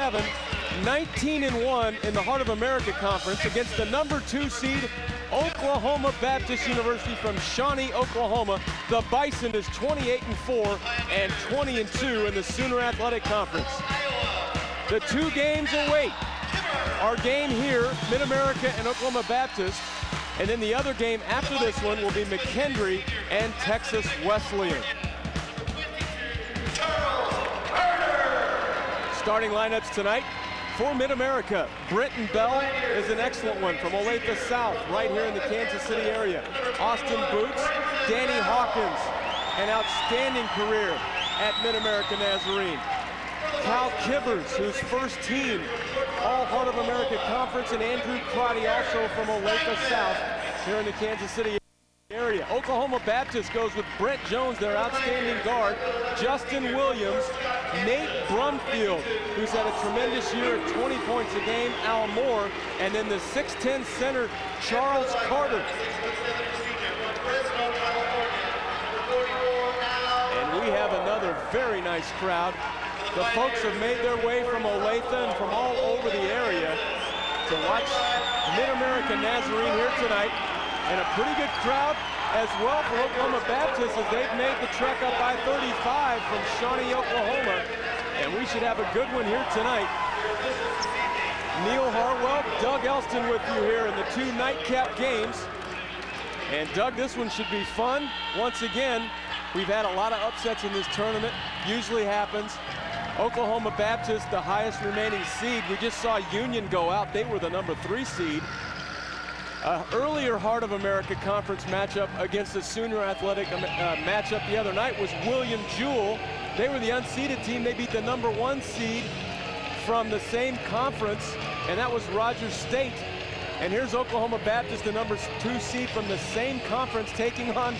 7, 19-1 in the Heart of America Conference against the #2 seed Oklahoma Baptist University from Shawnee, Oklahoma. The Bison is 28-4 and 20-2 in the Sooner Athletic Conference. The 2 games await our game here, Mid-America and Oklahoma Baptist, and then the other game after this one will be McKendree and Texas Wesleyan. Starting lineups tonight for Mid-America. Brenton Bell is an excellent one from Olathe South, right here in the Kansas City area. Austin Boots, Danny Hawkins, an outstanding career at Mid-America Nazarene. Cal Kibbers, who's first team All Heart of America Conference, and Andrew Crotty, also from Olathe South, here in the Kansas City area. Oklahoma Baptist goes with Brent Jones, their outstanding guard, Justin Williams, Nate Brumfield, who's had a tremendous year at 20 points a game, Al Moore, and then the 6'10 center, Charles Carter. And we have another very nice crowd. The folks have made their way from Olathe and from all over the area to watch Mid-America Nazarene here tonight. And a pretty good crowd as well for Oklahoma Baptist as they've made the trek up I-35 from Shawnee, Oklahoma. And we should have a good one here tonight. Neil Harwell, Doug Elston with you here in the 2 nightcap games. And Doug, this one should be fun. Once again, we've had a lot of upsets in this tournament. Usually happens. Oklahoma Baptist, the highest remaining seed. We just saw Union go out. They were the #3 seed. Earlier Heart of America Conference matchup against the Sooner Athletic matchup the other night was William Jewell. They were the unseeded team. They beat the #1 seed from the same conference, and that was Rogers State. And here's Oklahoma Baptist, the #2 seed from the same conference, taking on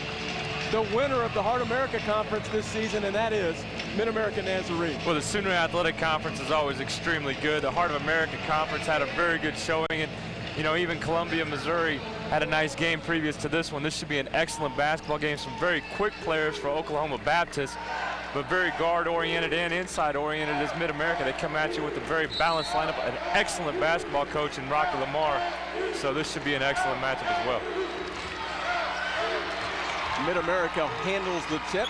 the winner of the Heart of America Conference this season, and that is Mid-America Nazarene. Well, the Sooner Athletic Conference is always extremely good. The Heart of America Conference had a very good showing, and you know, even Columbia, Missouri had a nice game previous to this one. This should be an excellent basketball game. Some very quick players for Oklahoma Baptist, but very guard-oriented and inside-oriented as Mid-America. They come at you with a very balanced lineup, an excellent basketball coach in Rocky Lamar. So this should be an excellent matchup as well. Mid-America handles the tip,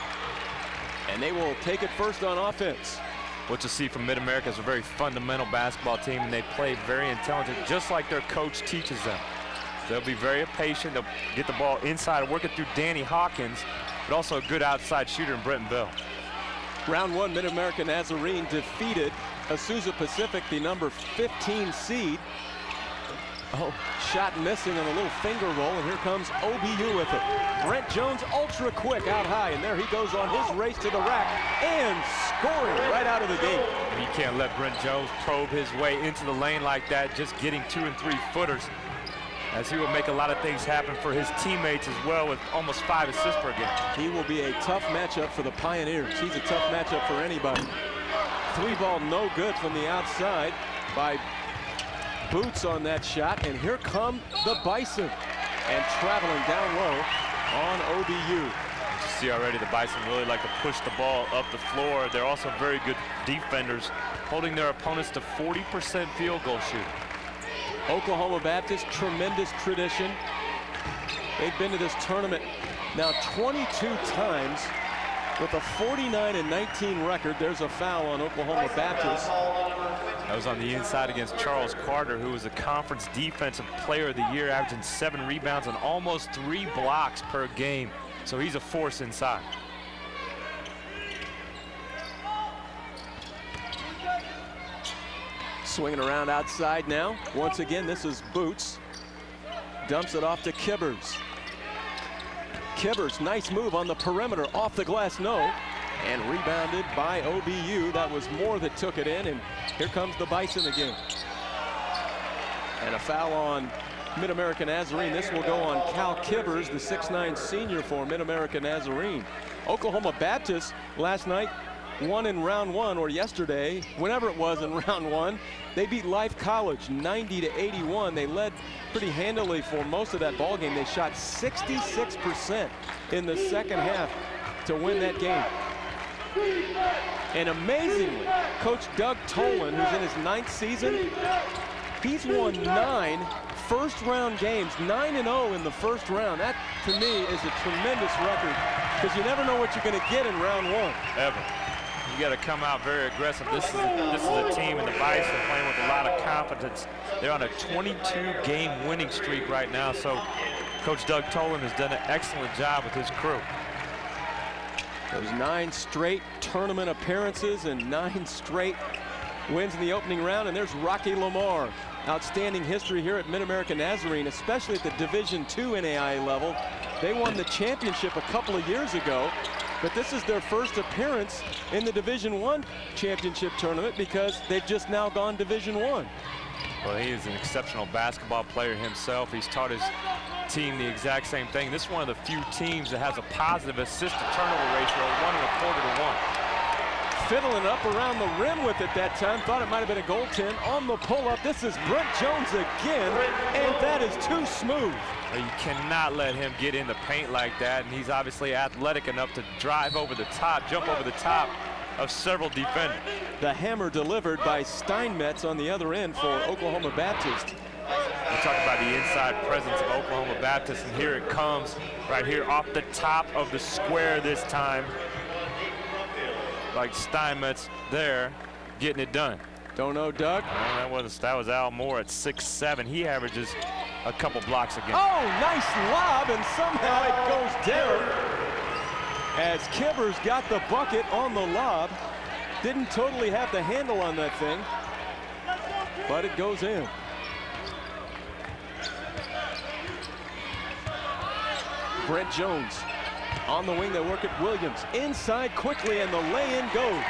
and they will take it first on offense. What you see from Mid-America is a very fundamental basketball team, and they play very intelligent, just like their coach teaches them. They'll be very patient. They'll get the ball inside, work it through Danny Hawkins, but also a good outside shooter in Brenton Bell. Round 1, Mid-America Nazarene defeated Azusa Pacific, the #15 seed. Oh, shot missing on a little finger roll, and here comes OBU with it. Brent Jones, ultra quick out high, and there he goes on his race to the rack and scoring right out of the gate. You can't let Brent Jones probe his way into the lane like that, just getting 2- and 3-footers, as he will make a lot of things happen for his teammates as well, with almost 5 assists per game. He will be a tough matchup for the Pioneers. He's a tough matchup for anybody. 3-ball no good from the outside by Boots on that shot, and here come the Bison, and traveling down low on OBU. You see already the Bison really like to push the ball up the floor. They're also very good defenders, holding their opponents to 40% field goal shooting. Oklahoma Baptist, tremendous tradition. They've been to this tournament now 22 times with a 49-19 record. There's a foul on Oklahoma Baptist. That was on the inside against Charles Carter, who was a conference defensive player of the year, averaging 7 rebounds and almost 3 blocks per game. So he's a force inside. Swinging around outside now. Once again, this is Boots. Dumps it off to Kibbers. Kibbers, nice move on the perimeter, off the glass, no. And rebounded by OBU. That was Moore that took it in, and here comes the Bison again. And a foul on Mid-America Nazarene. This will go on Cal Kibbers, the 6'9 senior for Mid-America Nazarene. Oklahoma Baptist last night won in round 1, or yesterday, whenever it was in round 1. They beat Life College 90-81. They led pretty handily for most of that ball game. They shot 66% in the second half to win that game. And amazingly, Coach Doug Tolan, who's in his 9th season, he's won 9 first-round games, 9-0 in the first round. That, to me, is a tremendous record because you never know what you're going to get in round 1. Ever. You got to come out very aggressive. This is a team in the Bison playing with a lot of confidence. They're on a 22-game winning streak right now, so Coach Doug Tolan has done an excellent job with his crew. Those 9 straight tournament appearances and 9 straight wins in the opening round, and there's Rocky Lamar. Outstanding history here at Mid-America Nazarene, especially at the Division II NAIA level. They won the championship a couple of years ago, but this is their first appearance in the Division I championship tournament because they've just now gone Division I. Well, he is an exceptional basketball player himself. He's taught his team the exact same thing. This is one of the few teams that has a positive assist-to-turnover ratio of 1.25 to 1. Fiddling up around the rim with it that time. Thought it might have been a goaltend on the pull-up. This is Brent Jones again, and that is too smooth. Well, you cannot let him get in the paint like that, and he's obviously athletic enough to drive over the top, jump over the top of several defenders. The hammer delivered by Steinmetz on the other end for Oklahoma Baptist. We talk about the inside presence of Oklahoma Baptist, and here it comes right here off the top of the square this time. Like Steinmetz there, getting it done. Don't know, Doug. That was Al Moore at 6'7". He averages a couple blocks again. Oh, nice lob, and somehow it goes down as Kibbers got the bucket on the lob. Didn't totally have the handle on that thing, but it goes in. Brent Jones on the wing. They work at Williams. Inside quickly, and the lay-in goes.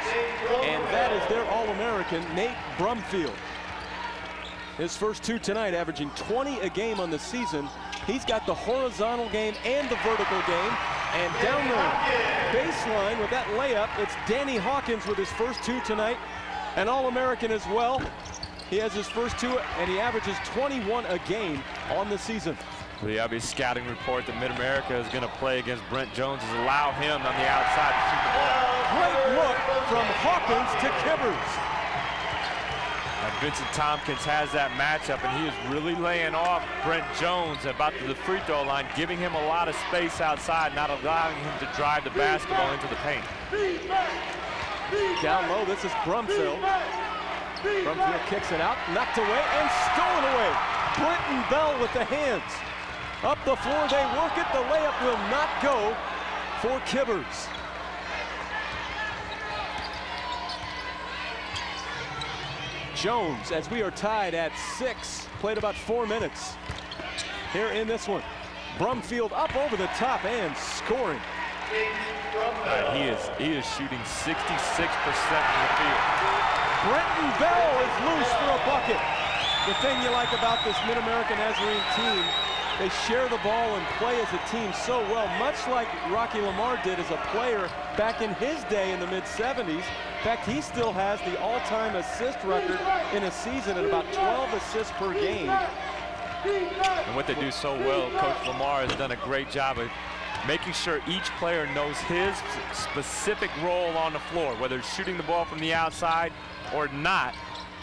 And that is their All-American, Nate Brumfield. His first 2 tonight, averaging 20 a game on the season. He's got the horizontal game and the vertical game. And down the baseline with that layup, it's Danny Hawkins with his first 2 tonight. An All-American as well. He has his first 2, and he averages 21 a game on the season. The obvious scouting report that Mid-America is going to play against Brent Jones is allow him on the outside to shoot the ball. Great look from Hawkins to Kibbers. And Vincent Tompkins has that matchup, and he is really laying off Brent Jones about to the free throw line, giving him a lot of space outside, not allowing him to drive the basketball into the paint. Down low, this is Brumfield. Brumfield kicks it out, knocked away, and stolen away. Britton Bell with the hands. Up the floor, they work it. The layup will not go for Kibbers. Jones, as we are tied at 6, played about 4 minutes here in this one. Brumfield up over the top and scoring. He is shooting 66% from the field. Britton Bell is loose for a bucket. The thing you like about this Mid-America Nazarene team, they share the ball and play as a team so well, much like Rocky Lamar did as a player back in his day in the mid-70s. In fact, he still has the all-time assist record in a season at about 12 assists per game. And what they do so well, Coach Lamar has done a great job of making sure each player knows his specific role on the floor, whether it's shooting the ball from the outside or not,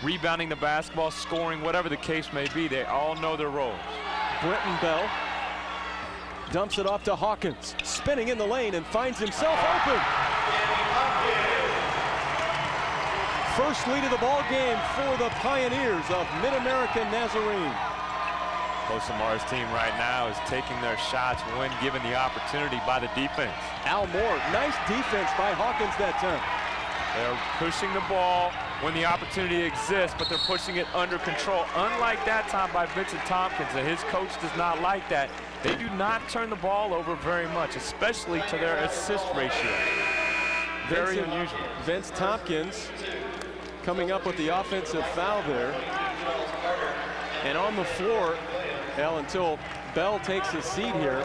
rebounding the basketball, scoring, whatever the case may be. They all know their roles. Britton Bell dumps it off to Hawkins, spinning in the lane and finds himself open. First lead of the ball game for the Pioneers of Mid-America Nazarene. Coach Lamar's team right now is taking their shots when given the opportunity by the defense. Al Moore, nice defense by Hawkins that time. They're pushing the ball when the opportunity exists, but they're pushing it under control. Unlike that time by Vincent Tompkins, and his coach does not like that. They do not turn the ball over very much, especially to their assist ratio. Very unusual. Vince Tompkins coming up with the offensive foul there. And on the floor, until Bell takes his seat here,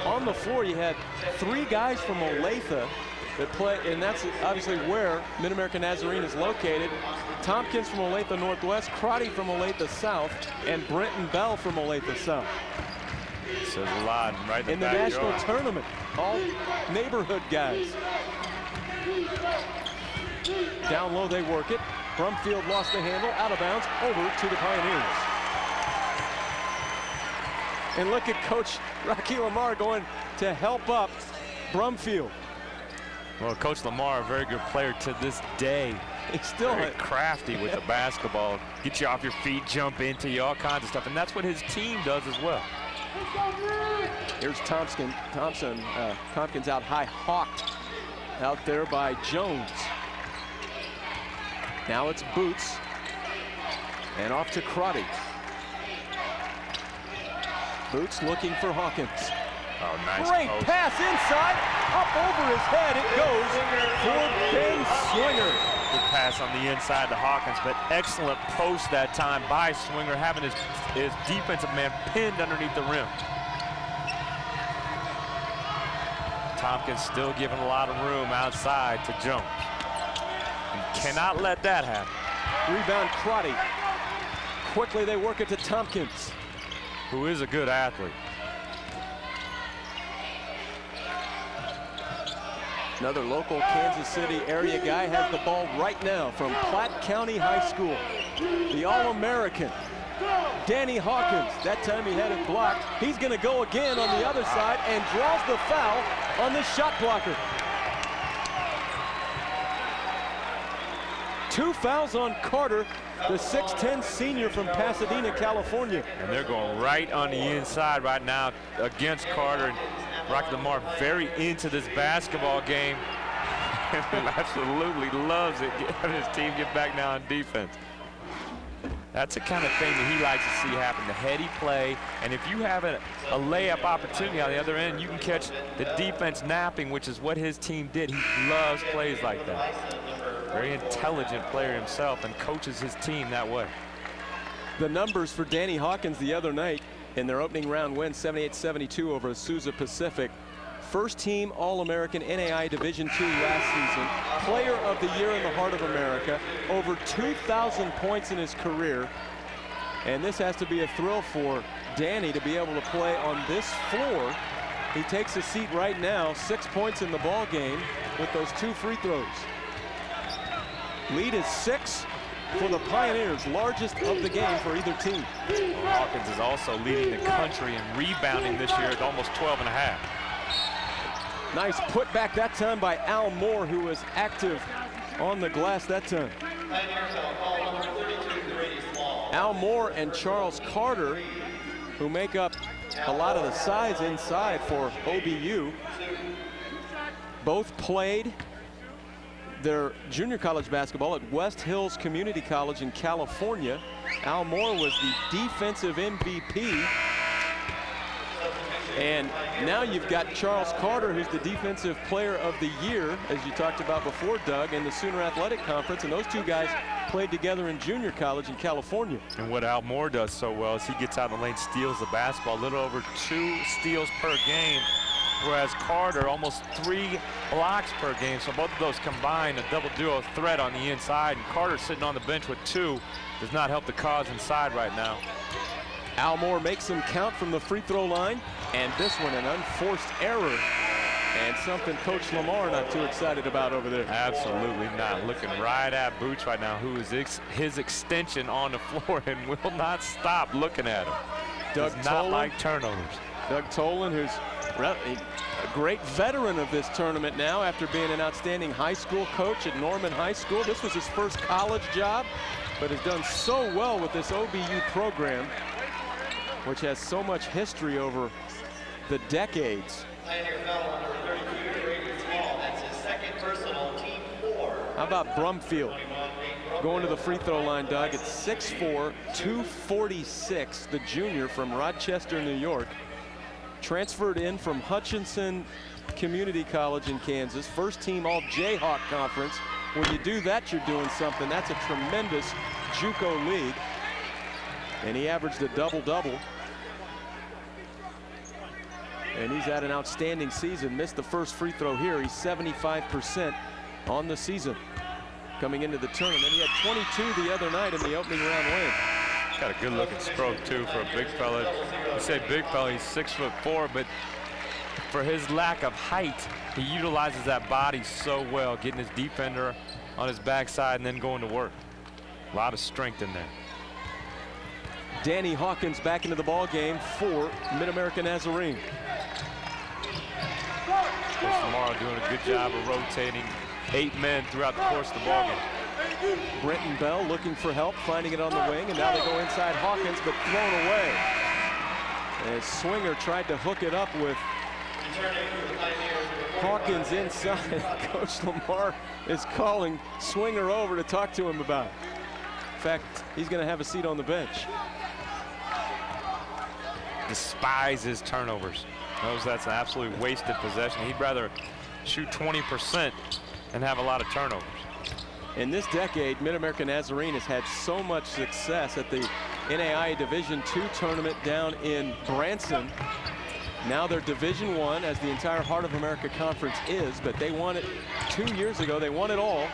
on the floor you had 3 guys from Olathe that play, and that's obviously where Mid-America Nazarene is located. Tompkins from Olathe Northwest, Crotty from Olathe South, and Britton Bell from Olathe South. Says a lot right in the national tournament. All neighborhood guys. Down low they work it. Brumfield lost the handle, out of bounds, over to the Pioneers. And look at Coach Rocky Lamar going to help up Brumfield. Well, Coach Lamar, a very good player to this day. He's still very crafty with the basketball. Get you off your feet, jump into you, all kinds of stuff. And that's what his team does as well. Here's Tompkins out high, hawked out there by Jones. Now it's Boots. And off to Crotty. Boots looking for Hawkins. Oh, nice Great post. pass inside, up over his head it goes for Ben Swinger. Good pass on the inside to Hawkins, but excellent post that time by Swinger, having his defensive man pinned underneath the rim. Tompkins still giving a lot of room outside to Jones. And cannot let that happen. Rebound Crotty. Quickly they work it to Tompkins, who is a good athlete. Another local Kansas City area guy has the ball right now from Platte County High School. The All-American, Danny Hawkins. That time he had it blocked. He's going to go again on the other side and draws the foul on the shot blocker. 2 fouls on Carter, the 6'10 senior from Pasadena, California. And they're going right on the inside right now against Carter. And Rocky Lamar very into this basketball game. And absolutely loves it, having his team get back now on defense. That's the kind of thing that he likes to see happen, the heady play. And if you have a layup opportunity on the other end, you can catch the defense napping, which is what his team did. He loves plays like that. Very intelligent player himself and coaches his team that way. The numbers for Danny Hawkins the other night in their opening round win, 78-72 over Azusa Pacific. First team All-American NAIA Division II last season. Player of the year in the Heart of America. Over 2,000 points in his career. And this has to be a thrill for Danny to be able to play on this floor. He takes a seat right now, 6 points in the ball game with those 2 free throws. Lead is 6 for the Pioneers, largest of the game for either team. Well, Hawkins is also leading the country in rebounding this year at almost 12.5. Nice put back that time by Al Moore, who was active on the glass that time. Al Moore and Charles Carter, who make up a lot of the size inside for OBU, both played their junior college basketball at West Hills Community College in California. Al Moore was the defensive MVP. And now you've got Charles Carter, who's the defensive player of the year, as you talked about before, Doug, in the Sooner Athletic Conference. And those 2 guys played together in junior college in California. And what Al Moore does so well is he gets out of the lane, steals the basketball, a little over 2 steals per game, whereas Carter almost 3 blocks per game. So both of those combined, a double duo threat on the inside. And Carter sitting on the bench with 2 does not help the cause inside right now. Al Moore makes them count from the free throw line, and this one an unforced error, and something Coach Lamar not too excited about over there. Absolutely not. Looking right at Boots right now, who is his extension on the floor and will not stop looking at him. Doug Does not like turnovers. Doug Tolan, who's a great veteran of this tournament now after being an outstanding high school coach at Norman High School. This was his first college job, but has done so well with this OBU program, which has so much history over the decades. How about Brumfield going to the free throw line, Doug? It's 6'4", 246, the junior from Rochester, New York. Transferred in from Hutchinson Community College in Kansas. First team all Jayhawk Conference. When you do that, you're doing something. That's a tremendous JUCO league. And he averaged a double-double. And he's had an outstanding season. Missed the first free throw here. He's 75% on the season coming into the tournament. He had 22 the other night in the opening round win. Got a good looking stroke too for a big fella. You say big fella, he's 6'4", but for his lack of height, he utilizes that body so well, getting his defender on his backside and then going to work. A lot of strength in there. Danny Hawkins back into the ball game for Mid-America Nazarene. Coach Lamar doing a good job of rotating 8 men throughout the course of the ball game. Brenton Bell looking for help, finding it on the wing, and now they go inside Hawkins, but thrown away. As Swinger tried to hook it up with Hawkins inside. Coach Lamar is calling Swinger over to talk to him about it. In fact, he's going to have a seat on the bench. Despises turnovers. Knows that's an absolutely wasted possession. He'd rather shoot 20% and have a lot of turnovers. In this decade, Mid-America Nazarene has had so much success at the NAIA Division II tournament down in Branson. Now they're Division I, as the entire Heart of America Conference is, but they won it 2 years ago. They won it all.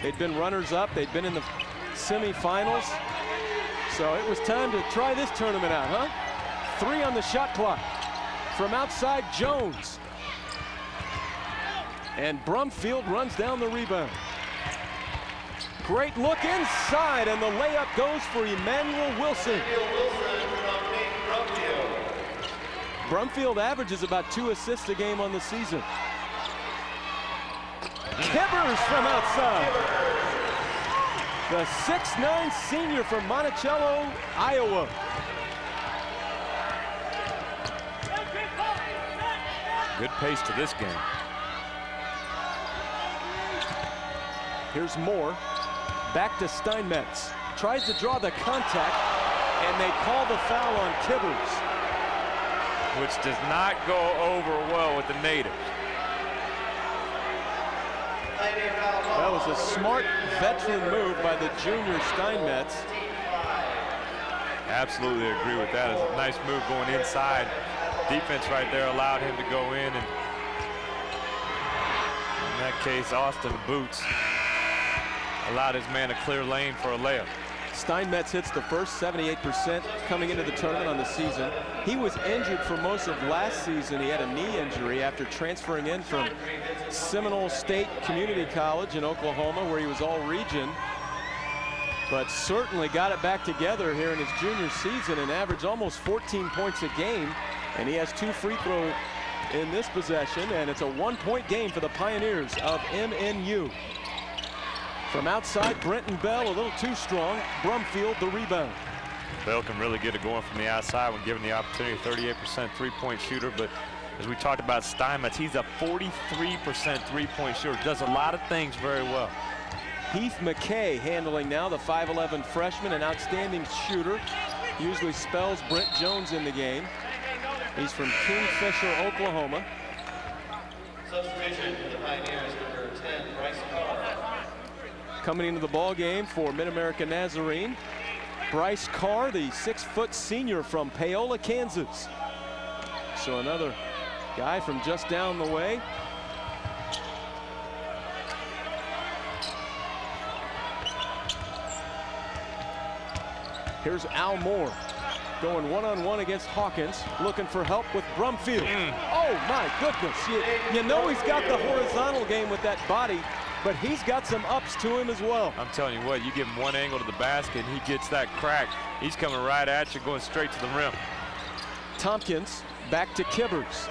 They'd been runners-up. They'd been in the semifinals. So it was time to try this tournament out, huh? 3 on the shot clock. From outside, Jones. And Brumfield runs down the rebound. Great look inside, and the layup goes for Emmanuel Wilson. Brumfield averages about 2 assists a game on the season. Kibbers from outside. The 6'9" senior from Monticello, Iowa. Good pace to this game. Here's Moore. Back to Steinmetz. Tries to draw the contact, and they call the foul on Kibbers. Which does not go over well with the native. That was a smart veteran move by the junior Steinmetz. Absolutely agree with that. It's a nice move going inside. Defense right there allowed him to go in, and in that case, Austin Boots allowed his man a clear lane for a layup. Steinmetz hits the first 78% coming into the tournament on the season. He was injured for most of last season. He had a knee injury after transferring in from Seminole State Community College in Oklahoma, where he was all-region. But certainly got it back together here in his junior season and averaged almost 14 points a game. And he has 2 free throws in this possession, and it's a 1-point game for the Pioneers of MNU. From outside, Brenton Bell a little too strong. Brumfield the rebound. Bell can really get it going from the outside when given the opportunity. 38% three-point shooter, but as we talked about Steinmetz, he's a 43% three-point shooter. Does a lot of things very well. Heath McKay handling now, the 5'11" freshman, an outstanding shooter. Usually spells Brent Jones in the game. He's from Kingfisher, Oklahoma. Substitution for the Pioneers, number 10, Bryce Carr. Coming into the ball game for Mid-America Nazarene, Bryce Carr, the 6-foot senior from Paola, Kansas. So another guy from just down the way. Here's Al Moore going one-on-one against Hawkins, looking for help with Brumfield. Oh my goodness, you know he's got the horizontal game with that body, but he's got some ups to him as well. I'm telling you what, you give him one angle to the basket and he gets that crack. He's coming right at you, going straight to the rim. Tompkins back to Kibbers.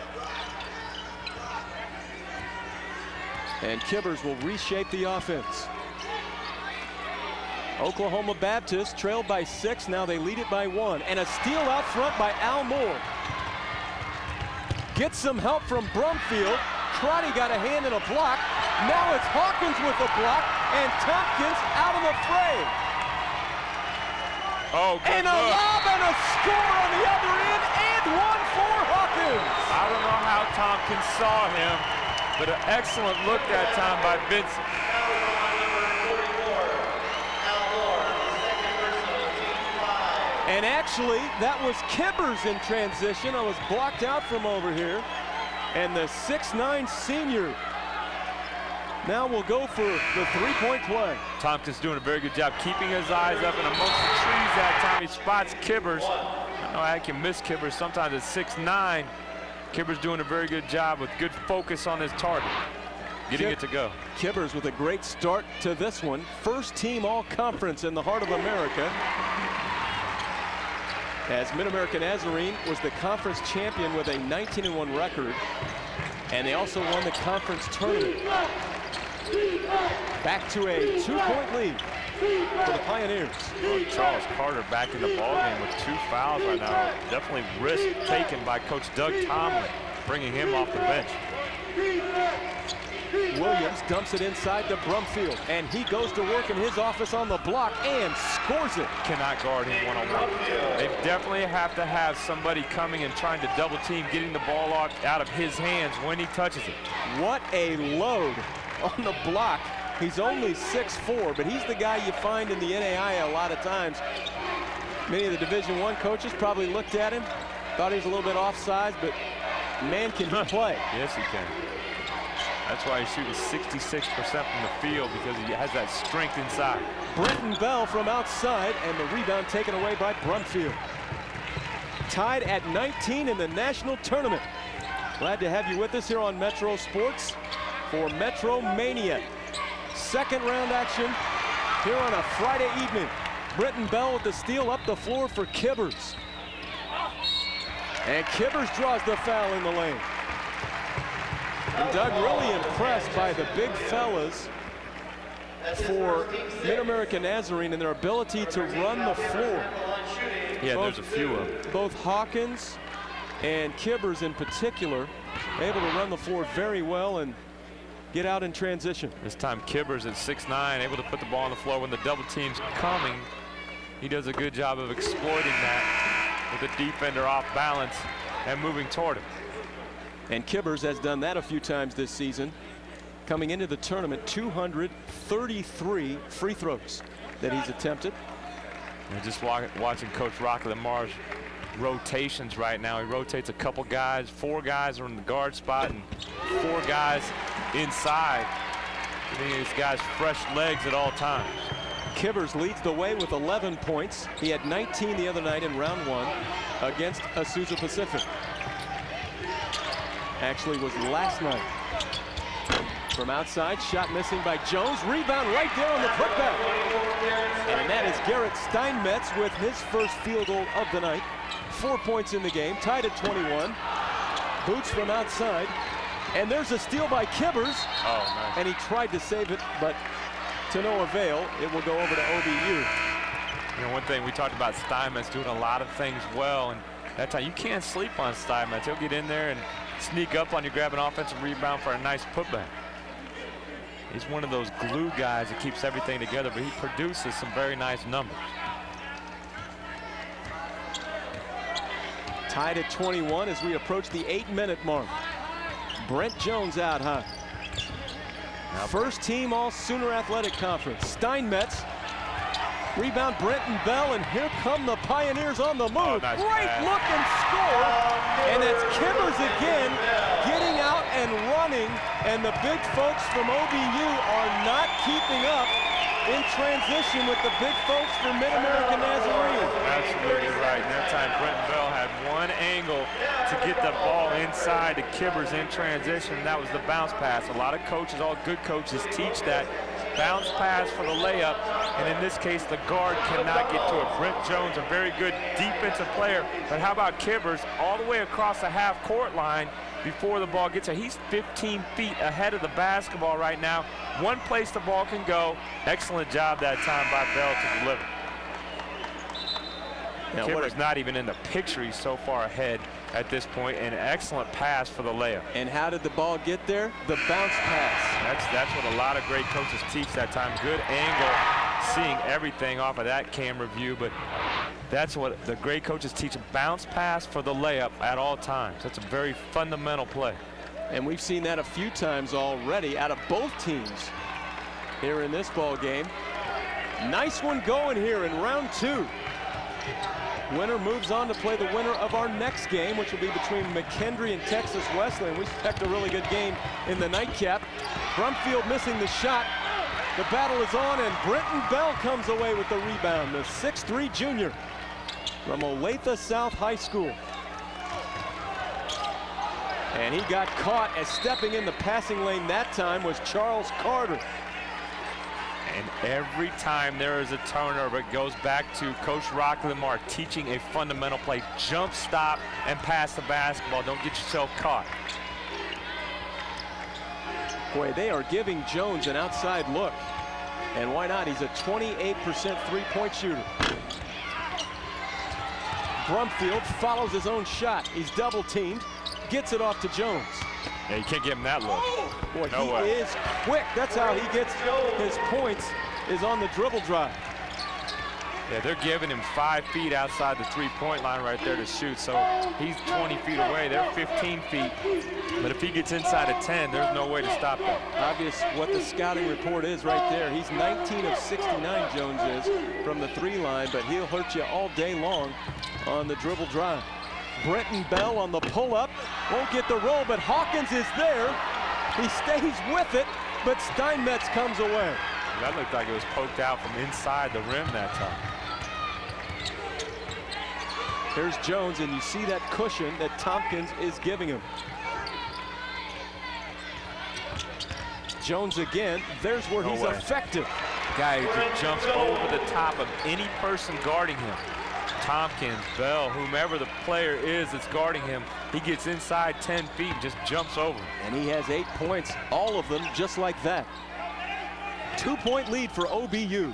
And Kibbers will reshape the offense. Oklahoma Baptist trailed by 6. Now they lead it by 1. And a steal out front by Al Moore. Gets some help from Brumfield. Crotty got a hand in a block. Now it's Hawkins with a block. And Tompkins out of the fray. Oh, good and a look. lob and a score on the other end. And 1 for Hawkins. I don't know how Tompkins saw him, but an excellent look that time by Vincent. And actually, that was Kibbers in transition. I was blocked out from over here. And the 6'9" senior now will go for the 3-point play. Tompkins doing a very good job keeping his eyes up and amongst the trees that time. He spots Kibbers. I know I can miss Kibbers sometimes at 6'9". Kibbers doing a very good job with good focus on his target. getting it to go. Kibbers with a great start to this one. First team all-conference in the heart of America. As Mid-America Nazarene was the conference champion with a 19-1 record. And they also won the conference tournament. Back to a 2-point lead for the Pioneers. Well, Charles Carter back in the ballgame with 2 fouls right now. Definitely risk taken by Coach Doug Tomlin, bringing him off the bench. Williams dumps it inside to Brumfield, and he goes to work in his office on the block and scores it. Cannot guard him one-on-one. They definitely have to have somebody coming and trying to double team, getting the ball out of his hands when he touches it. What a load on the block. He's only 6'4", but he's the guy you find in the NAIA a lot of times. Many of the Division I coaches probably looked at him, thought he was a little bit offsides, but man, can he play. Yes, he can. That's why he's shooting 66% from the field, because he has that strength inside. Brenton Bell from outside, and the rebound taken away by Brumfield. Tied at 19 in the national tournament. Glad to have you with us here on Metro Sports for Metro Mania. Second round action here on a Friday evening. Brenton Bell with the steal up the floor for Kibbers. And Kibbers draws the foul in the lane. And Doug really impressed by the big fellas for Mid-America Nazarene and their ability to run the floor. Yeah, there's a few of them. Both Hawkins and Kibbers in particular able to run the floor very well and get out in transition. This time Kibbers at 6'9", able to put the ball on the floor when the double team's coming. He does a good job of exploiting that with the defender off balance and moving toward him. And Kibbers has done that a few times this season. Coming into the tournament, 233 free throws that he's attempted. And just watching Coach Rocky Lamar's rotations right now. He rotates a couple guys, 4 guys are in the guard spot and 4 guys inside. Giving these guys fresh legs at all times. Kibbers leads the way with 11 points. He had 19 the other night in round 1 against Azusa Pacific. Actually was last night. From outside, shot missing by Jones. Rebound right there on the putback. And that is Garrett Steinmetz with his first field goal of the night. 4 points in the game, tied at 21. Boots from outside. And there's a steal by Kibbers. Oh, nice. And he tried to save it, but to no avail. It will go over to OBU. You know, one thing we talked about, Steinmetz doing a lot of things well, and that time you can't sleep on Steinmetz. He'll get in there and sneak up on you, grab an offensive rebound for a nice putback. He's one of those glue guys that keeps everything together, but he produces some very nice numbers. Tied at 21 as we approach the 8-minute mark. Brent Jones out high. First team all Sooner Athletic Conference. Steinmetz. Rebound Brenton Bell, and here come the Pioneers on the move. Nice Great pass. look and score. And that's Kibbers again getting out and running, and the big folks from OBU are not keeping up in transition with the big folks from Mid-America Nazarene. Absolutely right. And that time Brenton Bell had one angle to get the ball inside to Kibbers in transition. That was the bounce pass. A lot of coaches, all good coaches, teach that bounce pass for the layup, and in this case the guard cannot get to it. Brent Jones, a very good defensive player, but how about Kibbers all the way across the half-court line before the ball gets there? He's 15 feet ahead of the basketball right now. One place the ball can go. Excellent job that time by Bell to deliver. Now, Kibbers not even in the picture. He's so far ahead at this point. An excellent pass for the layup. And how did the ball get there? The bounce pass. That's what a lot of great coaches teach that time. Good angle, seeing everything off of that camera view, but that's what the great coaches teach. A bounce pass for the layup at all times. That's a very fundamental play. And we've seen that a few times already out of both teams here in this ball game. Nice one going here in round 2. Winner moves on to play the winner of our next game, which will be between McKendree and Texas Wesleyan. We expect a really good game in the nightcap. Brumfield missing the shot. The battle is on, and Brenton Bell comes away with the rebound. The 6'3" junior from Olathe South High School. And he got caught as stepping in the passing lane that time was Charles Carter. And every time there is a turnover, it goes back to Coach Rock Lamar teaching a fundamental play. Jump, stop, and pass the basketball. Don't get yourself caught. Boy, they are giving Jones an outside look. And why not? He's a 28% three-point shooter. Brumfield follows his own shot. He's double-teamed, gets it off to Jones. Yeah, you can't give him that look. Boy, no he way. is quick. That's how he gets his points, is on the dribble drive. Yeah, they're giving him 5 feet outside the three-point line right there to shoot. So he's 20 feet away. They're 15 feet. But if he gets inside of 10, there's no way to stop that. Obvious what the scouting report is right there. He's 19 of 69, Jones is, from the three line, but he'll hurt you all day long on the dribble drive. Brenton Bell on the pull-up. Won't get the roll, but Hawkins is there. He stays with it, but Steinmetz comes away. That looked like it was poked out from inside the rim that time. Here's Jones, and you see that cushion that Tompkins is giving him. Jones again. There's where he's effective. Guy who just jumps over the top of any person guarding him. Tompkins, Bell, whomever the player is that's guarding him, he gets inside 10 feet and just jumps over. And he has 8 points, all of them just like that. 2-point lead for OBU.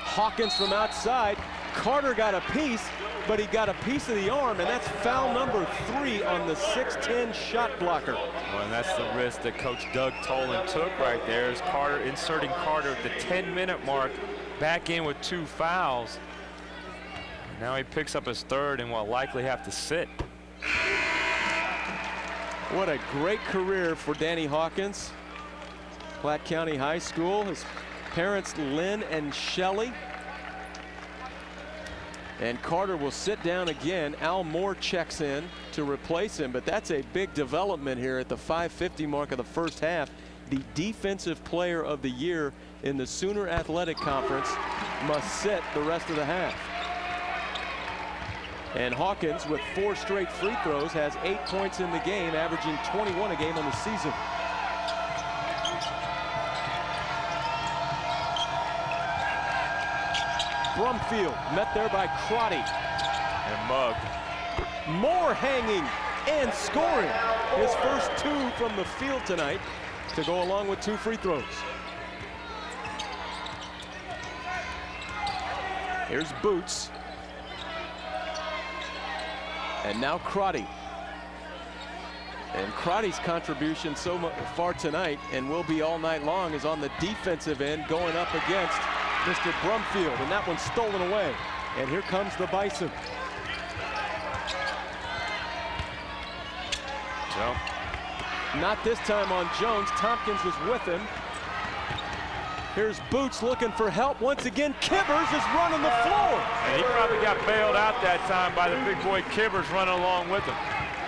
Hawkins from outside. Carter got a piece, but he got a piece of the arm, and that's foul number 3 on the 6'10" shot blocker. Well, and that's the risk that Coach Doug Tolan took right there, is Carter inserting Carter at the 10-minute mark, back in with 2 fouls. Now he picks up his third and will likely have to sit. What a great career for Danny Hawkins. Platte County High School. His parents, Lynn and Shelley. And Carter will sit down again. Al Moore checks in to replace him, but that's a big development here at the 5:50 mark of the first half. The defensive player of the year in the Sooner Athletic Conference must sit the rest of the half. And Hawkins, with 4 straight free throws, has 8 points in the game, averaging 21 a game on the season. Brumfield met there by Crotty. And Mugg. Moore hanging and scoring. His first 2 from the field tonight to go along with 2 free throws. Here's Boots. And now Crotty. And Crotty's contribution so far tonight, and will be all night long, is on the defensive end, going up against Mr. Brumfield, and that one's stolen away. And here comes the Bison. Jump. Not this time on Jones. Tompkins was with him. Here's Boots looking for help. Once again, Kibbers is running the floor. And he probably got bailed out that time by the big boy Kibbers running along with him.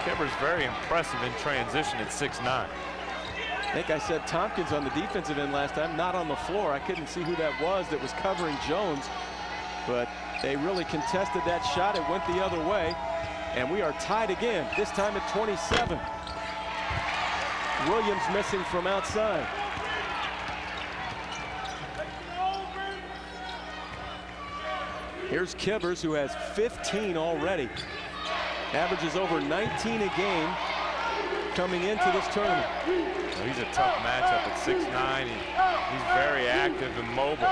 Kibbers very impressive in transition at 6'9". I think I said Tompkins on the defensive end last time, not on the floor. I couldn't see who that was covering Jones, but they really contested that shot. It went the other way, and we are tied again, this time at 27. Williams missing from outside. Here's Kibbers, who has 15 already. Averages over 19 a game coming into this tournament. Well, he's a tough matchup at 6'9". He's very active and mobile.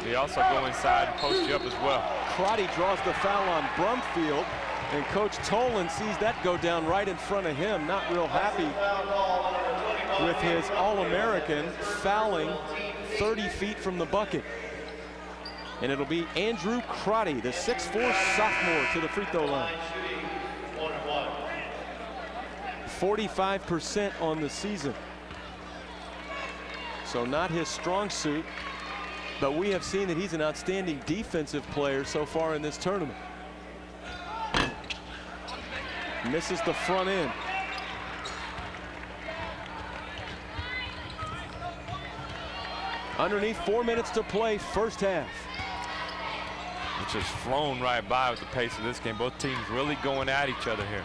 He also go inside and post you up as well. Crotty draws the foul on Brumfield, and Coach Tolan sees that go down right in front of him. Not real happy with his All-American fouling 30 feet from the bucket. And it'll be Andrew Crotty, the 6'4" sophomore, to the free throw line. 45% on the season. So not his strong suit, but we have seen that he's an outstanding defensive player so far in this tournament. Misses the front end. Underneath, 4 minutes to play, first half. It's just flown right by with the pace of this game. Both teams really going at each other here.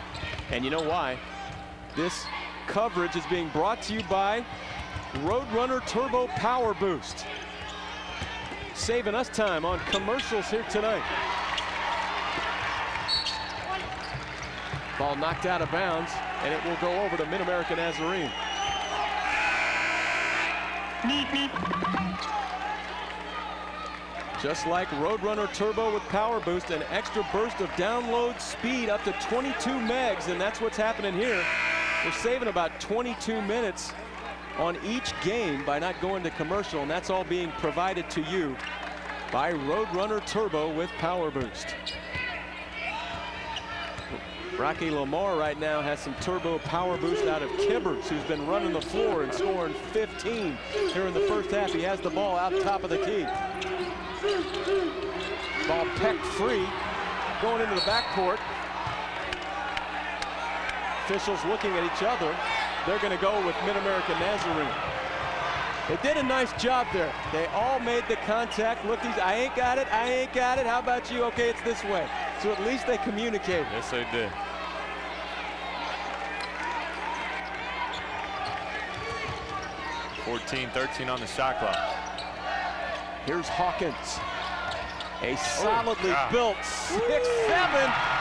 And you know why? This coverage is being brought to you by Roadrunner Turbo Power Boost. Saving us time on commercials here tonight. Ball knocked out of bounds, and it will go over to Mid-America Nazarene. Just like Roadrunner Turbo with Power Boost, an extra burst of download speed up to 22 megs, and that's what's happening here. We're saving about 22 minutes on each game by not going to commercial, and that's all being provided to you by Roadrunner Turbo with Power Boost. Rocky Lamar right now has some turbo power boost out of Kibbers, who's been running the floor and scoring 15 here in the first half. He has the ball out top of the key. Ball pecked free, going into the backcourt. Officials looking at each other. They're going to go with Mid-America Nazarene. They did a nice job there. They all made the contact. Look, I ain't got it, I ain't got it. How about you? Okay, it's this way. So at least they communicated. Yes, they did. (14-13) on the shot clock. Here's Hawkins. A solidly built 6'7"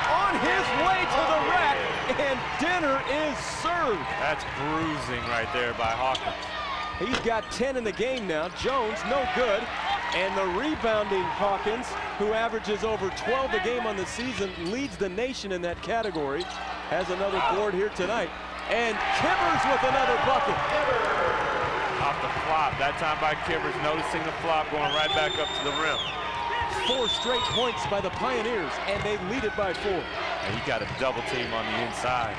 on his way to the rack, and dinner is served. That's bruising right there by Hawkins. He's got 10 in the game now. Jones, no good. And the rebounding Hawkins, who averages over 12 a game on the season, leads the nation in that category, has another board here tonight. And Kibbers with another bucket. Off the flop, that time by Kibbers, noticing the flop, going right back up to the rim. 4 straight points by the Pioneers, and they lead it by 4. And he got a double team on the inside,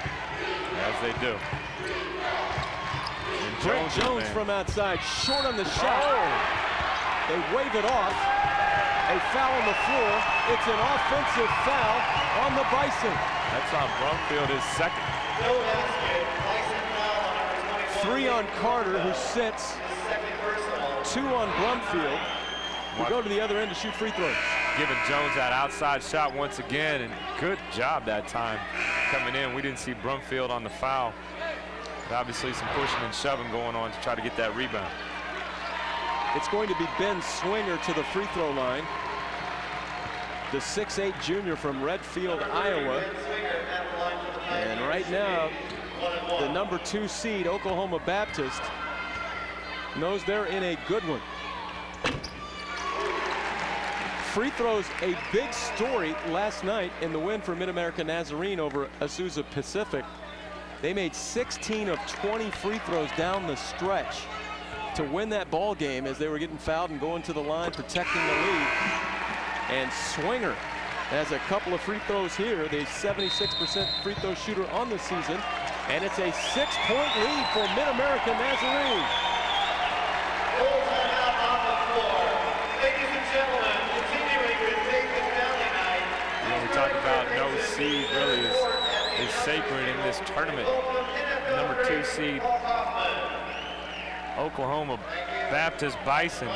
as they do. Brent Jones from outside, short on the shot. They wave it off. A foul on the floor. It's an offensive foul on the Bison. That's on Brumfield, his second. 3 on Carter, who sits. 2 on Brumfield. We go to the other end to shoot free throws. Giving Jones that outside shot once again, and good job that time coming in. We didn't see Brumfield on the foul. But obviously some pushing and shoving going on to try to get that rebound. It's going to be Ben Swinger to the free throw line. The 6'8" junior from Redfield, Iowa. And right now, the number 2 seed, Oklahoma Baptist, knows they're in a good one. Free throws, a big story last night in the win for Mid-America Nazarene over Azusa Pacific. They made 16 of 20 free throws down the stretch to win that ball game as they were getting fouled and going to the line, protecting the lead. And Swinger has a couple of free throws here, the 76% free throw shooter on the season. And it's a 6-point lead for Mid-America Nazarene. Full timeout on the floor. Ladies and gentlemen, continuing with Vegas Valley Night. You know, we talk about no seed really is sacred in this tournament. The number 2 seed, Oklahoma Baptist Bison.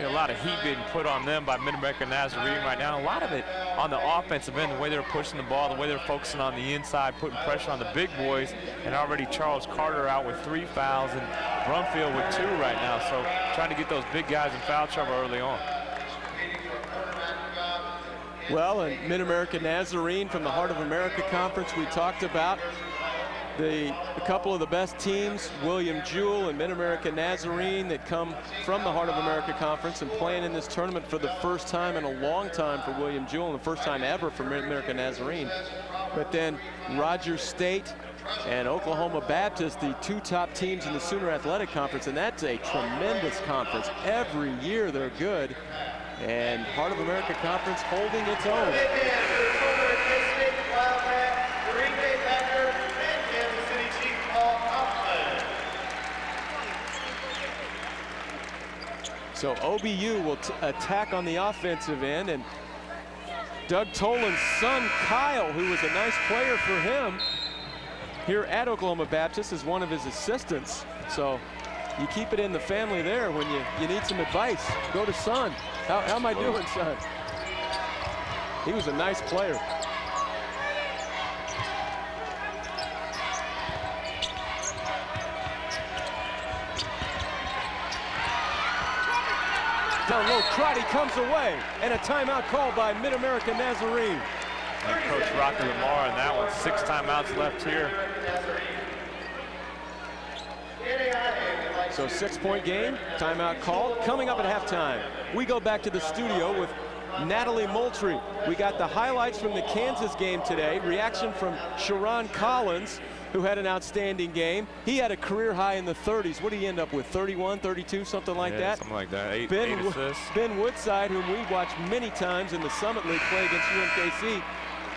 A lot of heat being put on them by Mid-America Nazarene right now. A lot of it on the offensive end, the way they're pushing the ball, the way they're focusing on the inside, putting pressure on the big boys. And already Charles Carter out with 3 fouls and Brumfield with 2 right now. So trying to get those big guys in foul trouble early on. Well, and Mid-America Nazarene from the Heart of America Conference we talked about. A couple of the best teams, William Jewell and Mid-America Nazarene, that come from the Heart of America Conference and playing in this tournament for the first time in a long time for William Jewell and the first time ever for Mid-America Nazarene. But then Rogers State and Oklahoma Baptist, the 2 top teams in the Sooner Athletic Conference, and that's a tremendous conference. Every year they're good. And Heart of America Conference holding its own. So OBU will attack on the offensive end, and Doug Tolan's son, Kyle, who was a nice player for him here at Oklahoma Baptist, is one of his assistants. So you keep it in the family there when you need some advice. Go to son. How am I doing, son? He was a nice player. Down low, Crotty comes away, and a timeout called by Mid-America Nazarene. And Coach Rocky Lamar in that one, 6 timeouts left here. So 6-point game, timeout called. Coming up at halftime, we go back to the studio with Natalie Moultrie. We got the highlights from the Kansas game today. Reaction from Sharon Collins, who had an outstanding game. He had a career high in the 30s. What did he end up with, 31, 32, something like that? Something like that, 8 assists. Ben Woodside, whom we watched many times in the Summit League play against UMKC,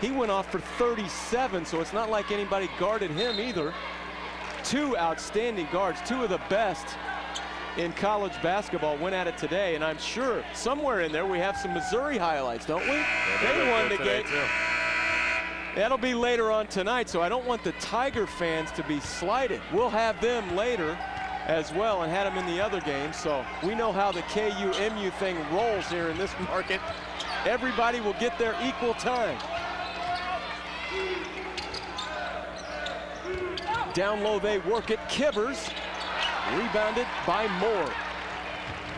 he went off for 37, so it's not like anybody guarded him either. 2 outstanding guards, 2 of the best in college basketball went at it today, and I'm sure somewhere in there we have some Missouri highlights, don't we? Yeah, they won the game too. That'll be later on tonight, so I don't want the Tiger fans to be slighted. We'll have them later as well and had them in the other games, so we know how the KU-MU thing rolls here in this market. Everybody will get their equal time. Down low they work it. Kibbers rebounded by Moore.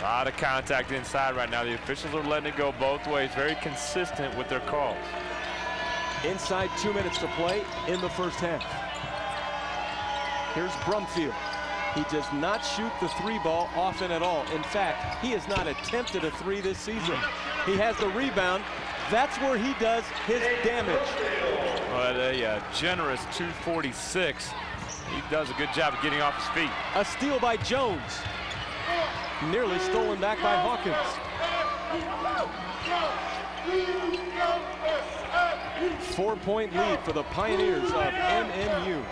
A lot of contact inside right now. The officials are letting it go both ways. Very consistent with their calls. Inside 2 minutes to play in the first half. Here's Brumfield. He does not shoot the 3 ball often at all. In fact, he has not attempted a 3 this season. He has the rebound. That's where he does his damage. Well, a generous 246. He does a good job of getting off his feet. A steal by Jones. Nearly stolen back by Hawkins. 4-point lead for the Pioneers of MNU.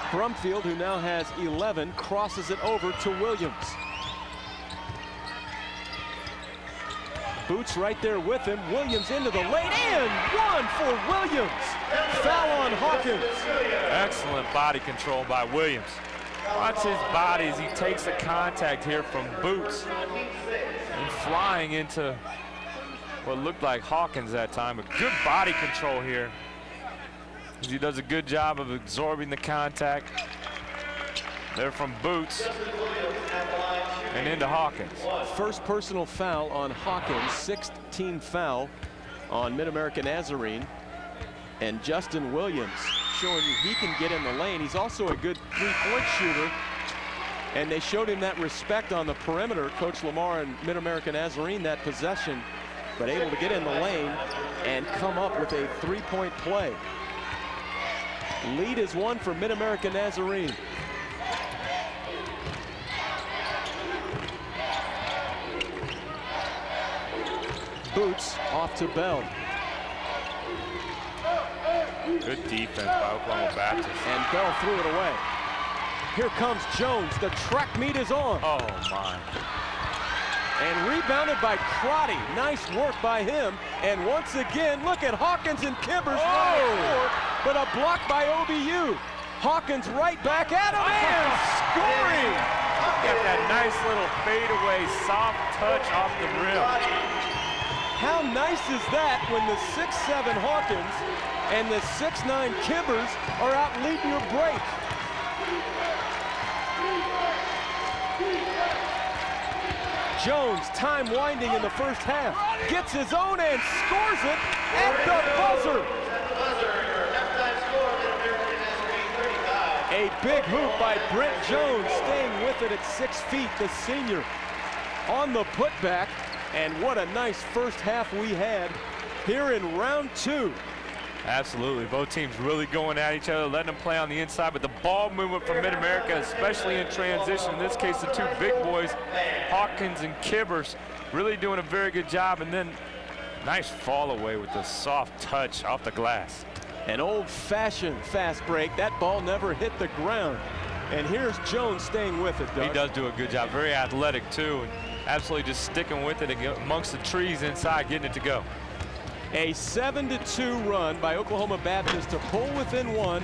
Brumfield, who now has 11, crosses it over to Williams. Boots right there with him. Williams into the lane, and 1 for Williams. Foul on Hawkins. Excellent body control by Williams. Watch his body as he takes the contact here from Boots and flying into what looked like Hawkins that time. But good body control here. He does a good job of absorbing the contact. There from Boots and into Hawkins. First personal foul on Hawkins, 6th team foul on Mid-America Nazarene. And Justin Williams showing you he can get in the lane. He's also a good 3-point shooter. And they showed him that respect on the perimeter. Coach Lamar and Mid-America Nazarene that possession, but able to get in the lane and come up with a 3-point play. Lead is 1 for Mid-America Nazarene. Boots off to Bell. Good defense by Oklahoma Baptist. And Bell threw it away. Here comes Jones. The track meet is on. Oh, my. And rebounded by Crotty. Nice work by him. And once again, look at Hawkins and Kibbers. But a block by OBU. Hawkins right back at him and scoring. Got that nice little fadeaway, soft touch off the rim. How nice is that when the 6'7" Hawkins and the 6'9" Kibbers are out leading your break? Jones, time winding in the first half, gets his own and scores it at the buzzer. A big hoop by Brent Jones, staying with it at 6 feet, the senior. On the putback, and what a nice first half we had here in round 2. Absolutely, both teams really going at each other, letting them play on the inside, but the ball movement from Mid-America, especially in transition, in this case the 2 big boys, Hawkins and Kibbers, really doing a very good job, and then nice fall away with the soft touch off the glass. An old-fashioned fast break. That ball never hit the ground. And here's Jones staying with it, Doug. He does do a good job, very athletic too, and absolutely just sticking with it amongst the trees inside, getting it to go. A 7-2 run by Oklahoma Baptist to pull within 1.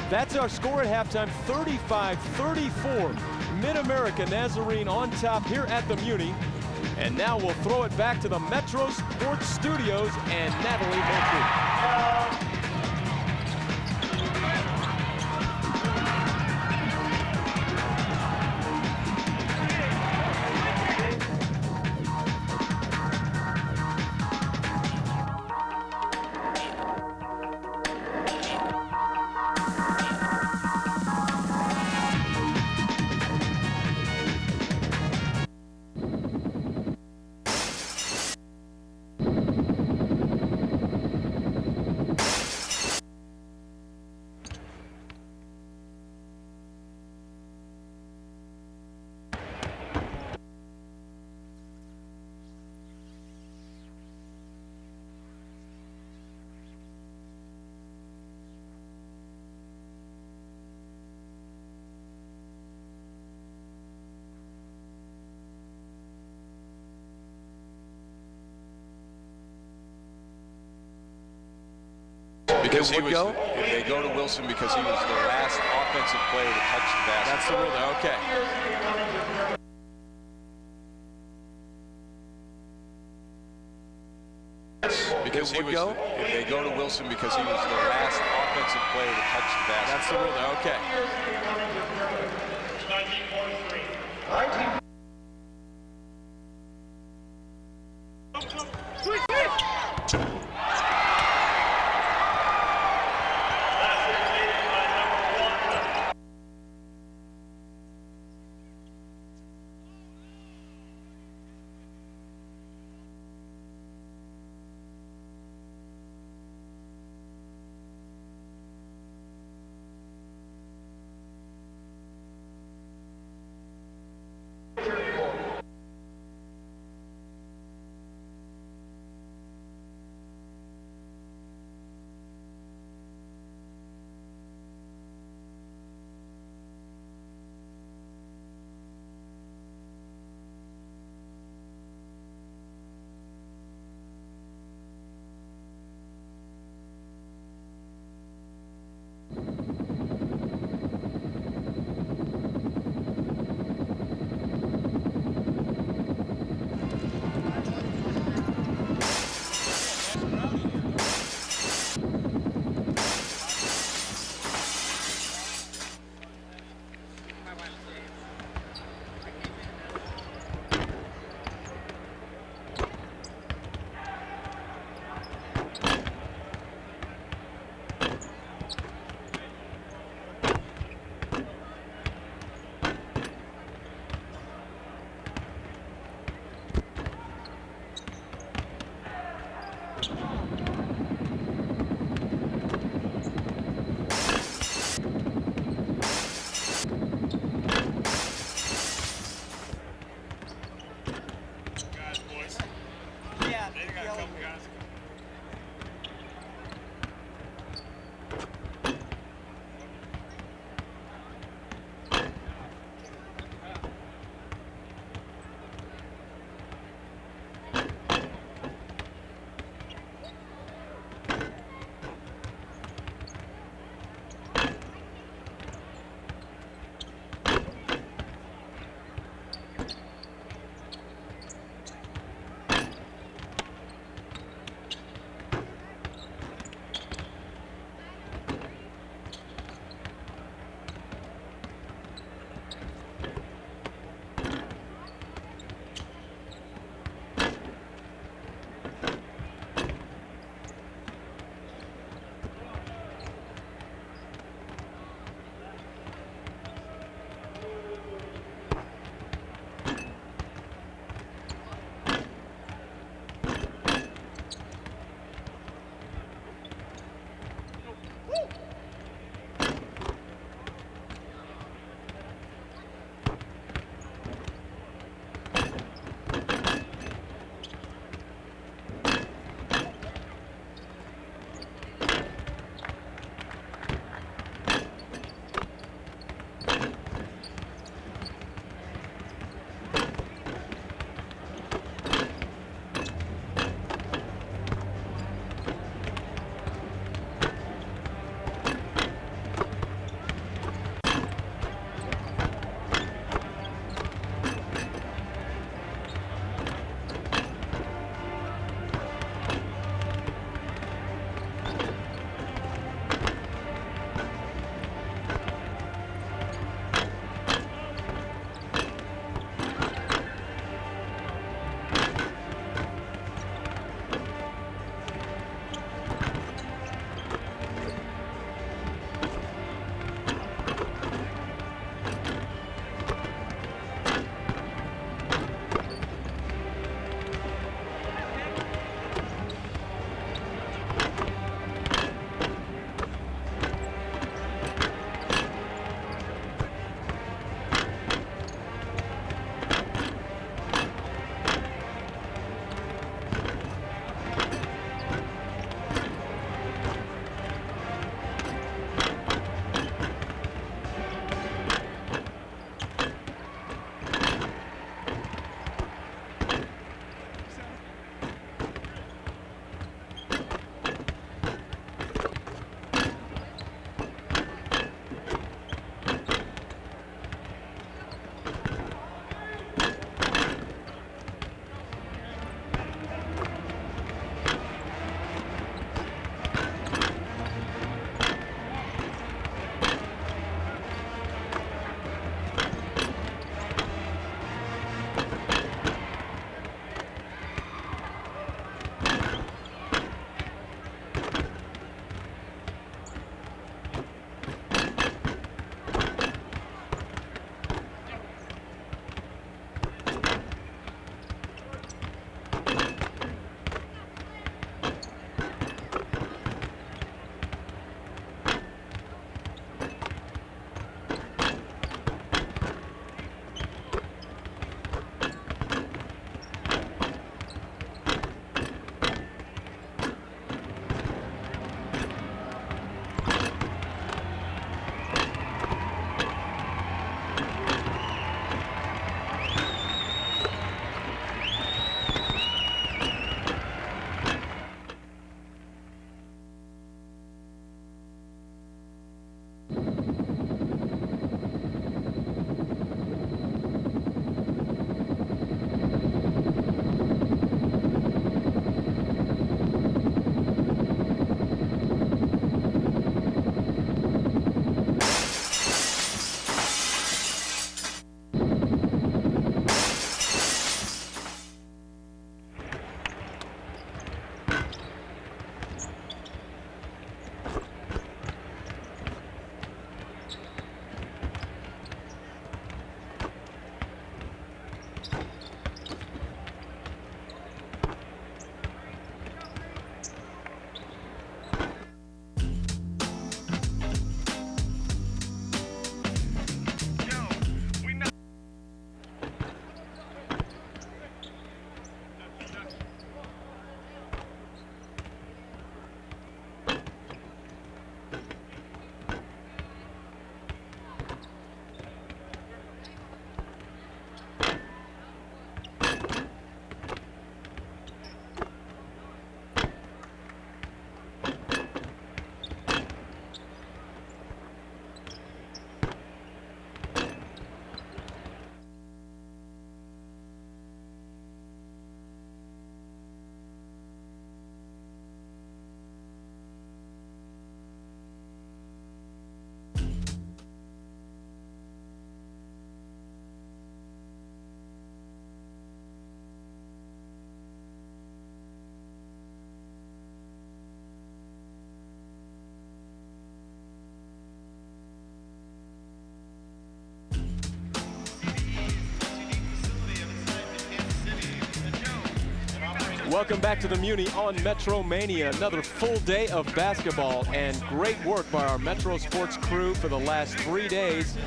That's our score at halftime, 35-34. Mid-America Nazarene on top here at the Muni. And now we'll throw it back to the Metro Sports Studios and Natalie Moultrie. Because he was, they go to Wilson because he was the last offensive player to touch the basket. That's the rule. Okay. Because he was, they go to Wilson because he was the last offensive player to touch the basket. That's the rule. Okay. 1943. Welcome back to the Muni on Metro Mania. Another full day of basketball and great work by our Metro Sports crew for the last 3 days.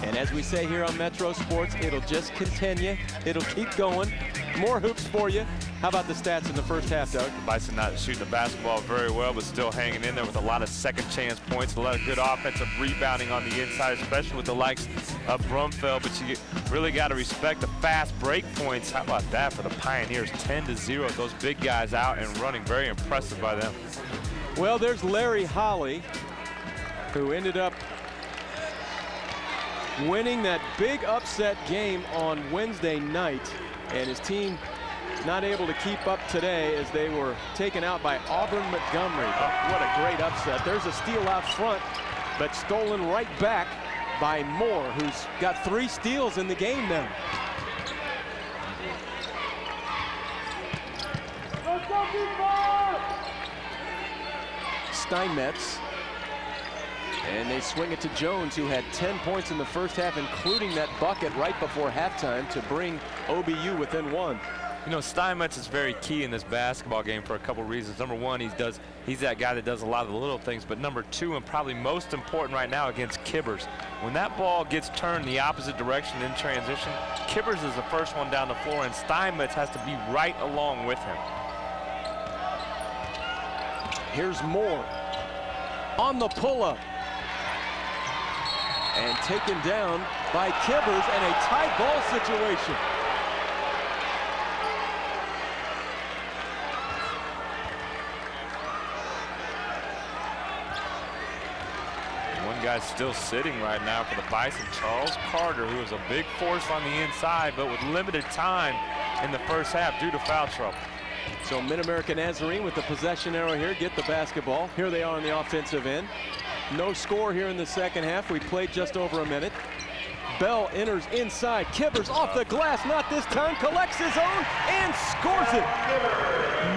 And as we say here on Metro Sports, it'll just continue. It'll keep going. More hoops for you. How about the stats in the first half, Doug? The Bison not shooting the basketball very well, but still hanging in there with a lot of second chance points, a lot of good offensive rebounding on the inside, especially with the likes of Brumfeld. But you really got to respect the fast break points. How about that for the Pioneers? 10-0. Those big guys out and running. Very impressive by them. Well, there's Larry Holly, who ended up winning that big upset game on Wednesday night, and his team not able to keep up today as they were taken out by Auburn Montgomery. But what a great upset. There's a steal out front, but stolen right back by Moore, who's got 3 steals in the game now. Steinmetz. And they swing it to Jones, who had 10 points in the first half, including that bucket right before halftime to bring OBU within 1. You know, Steinmetz is very key in this basketball game for a couple reasons. Number one, he's that guy that does a lot of the little things. But number two, and probably most important right now against Kibbers, when that ball gets turned the opposite direction in transition, Kibbers is the first one down the floor, and Steinmetz has to be right along with him. Here's Moore on the pull-up. And taken down by Kibbers, and a tight ball situation. One guy's still sitting right now for the Bison, Charles Carter, who is a big force on the inside, but with limited time in the first half due to foul trouble. So Mid-America Nazarene with the possession arrow here, get the basketball. Here they are on the offensive end. No score here in the second half. We played just over a minute. Bell enters inside. Kibbers off the glass, not this time. Collects his own and scores it.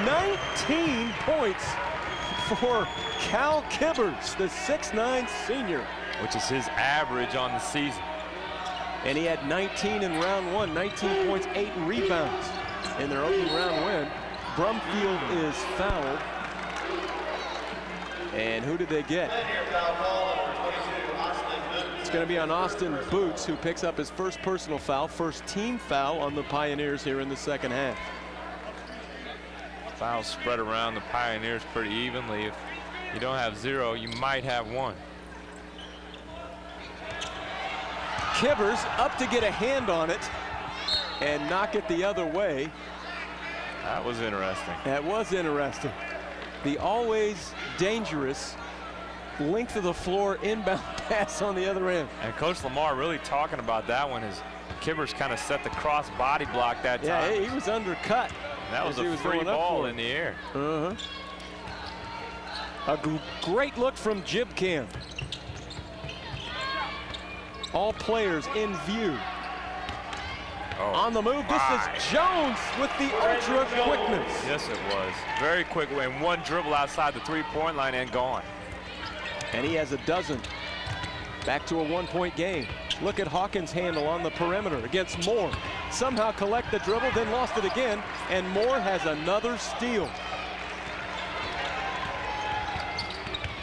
19 points for Cal Kibbers, the 6'9" senior. Which is his average on the season. And he had 19 in round 1, 19 points, 8 rebounds in their opening round win. Brumfield is fouled. And who did they get? It's going to be on Austin Boots, who picks up his first personal foul, first team foul on the Pioneers here in the second half. Fouls spread around the Pioneers pretty evenly. If you don't have 0, you might have 1. Kibbers up to get a hand on it and knock it the other way. That was interesting. That was interesting. The always dangerous length of the floor inbound pass on the other end. And Coach Lamar really talking about that one as Kibbers kind of set the cross body block that time. Yeah, he was undercut. And that was a free ball in the air. A great look from Jib Cam. All players in view. On the move, this is Jones with the ultra quickness. Yes, it was. Very quick, and one dribble outside the three-point line and gone. And he has a dozen. Back to a 1-point game. Look at Hawkins' handle on the perimeter against Moore. Somehow collect the dribble, then lost it again, and Moore has another steal.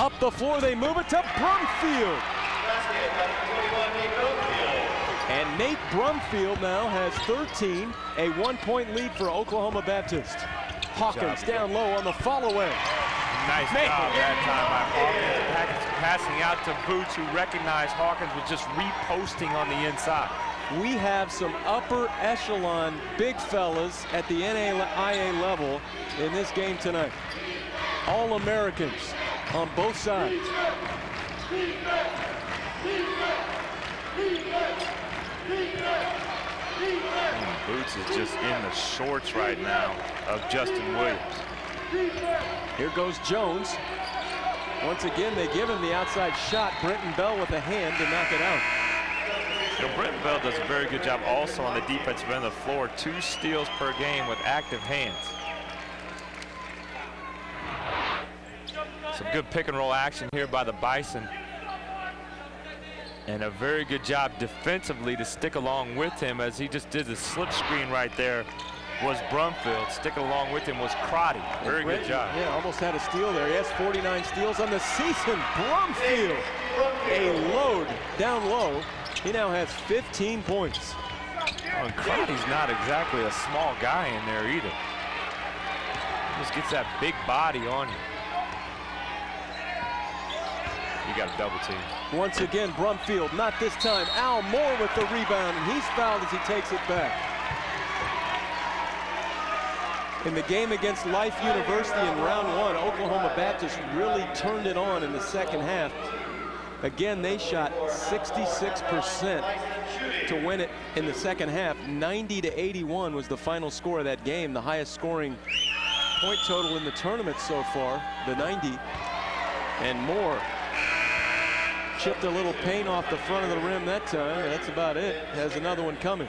Up the floor, they move it to Brumfield. And Nate Brumfield now has 13, a 1-point lead for Oklahoma Baptist. Hawkins down low on the follow-away. Nice job that time by Hawkins. Passing out to Boots, who recognized Hawkins was just reposting on the inside. We have some upper echelon big fellas at the NAIA level in this game tonight. All Americans on both sides. Boots is just in the shorts right now of Justin Williams. Here goes Jones. Once again, they give him the outside shot. Brenton Bell with a hand to knock it out. So Brenton Bell does a very good job also on the defensive end of the floor. 2 steals per game with active hands. Some good pick and roll action here by the Bison. And a very good job defensively to stick along with him as he just did the slip screen right there was Brumfield. Sticking along with him was Crotty. Very good job. Yeah, almost had a steal there. He has 49 steals on the season. Brumfield, a load down low. He now has 15 points. Oh, and Crotty's not exactly a small guy in there either. Just gets that big body on you. You got a double team. Once again, Brumfield, not this time. Al Moore with the rebound, and he's fouled as he takes it back. In the game against Life University in round 1, Oklahoma Baptist really turned it on in the second half. Again, they shot 66% to win it in the second half. 90-81 was the final score of that game, the highest scoring point total in the tournament so far, the 90. And Moore chipped a little paint off the front of the rim that time. That's about it. Has another one coming.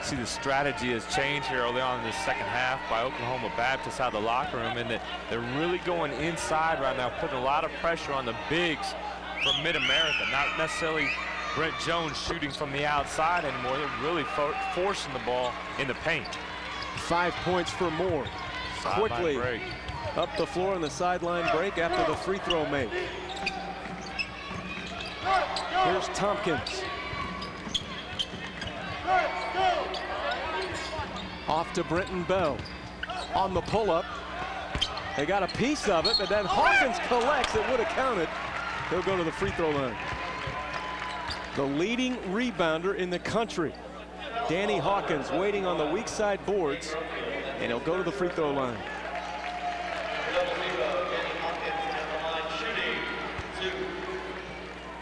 See, the strategy has changed here early on in the second half by Oklahoma Baptist out of the locker room, and that they're really going inside right now, putting a lot of pressure on the bigs from Mid-America. Not necessarily Brent Jones shooting from the outside anymore. They're really forcing the ball in the paint. 5 points for Moore. Quickly up the floor in the sideline break after the free throw made. Here's Tompkins. Off to Brenton Bell. On the pull-up. They got a piece of it, but then Hawkins collects. It would have counted. He'll go to the free throw line. The leading rebounder in the country, Danny Hawkins, waiting on the weak side boards, and he'll go to the free throw line.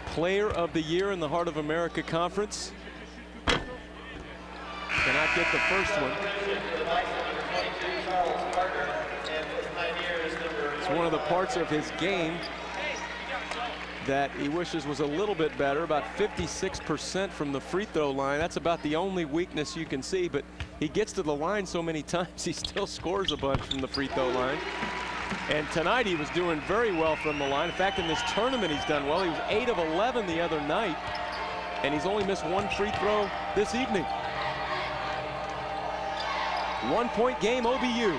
Player of the Year in the Heart of America Conference. Cannot get the first one. It's one of the parts of his game that he wishes was a little bit better, about 56% from the free throw line. That's about the only weakness you can see, but he gets to the line so many times he still scores a bunch from the free throw line. And tonight he was doing very well from the line. In fact, in this tournament he's done well. He was 8 of 11 the other night, and he's only missed one free throw this evening. 1 point game, OBU.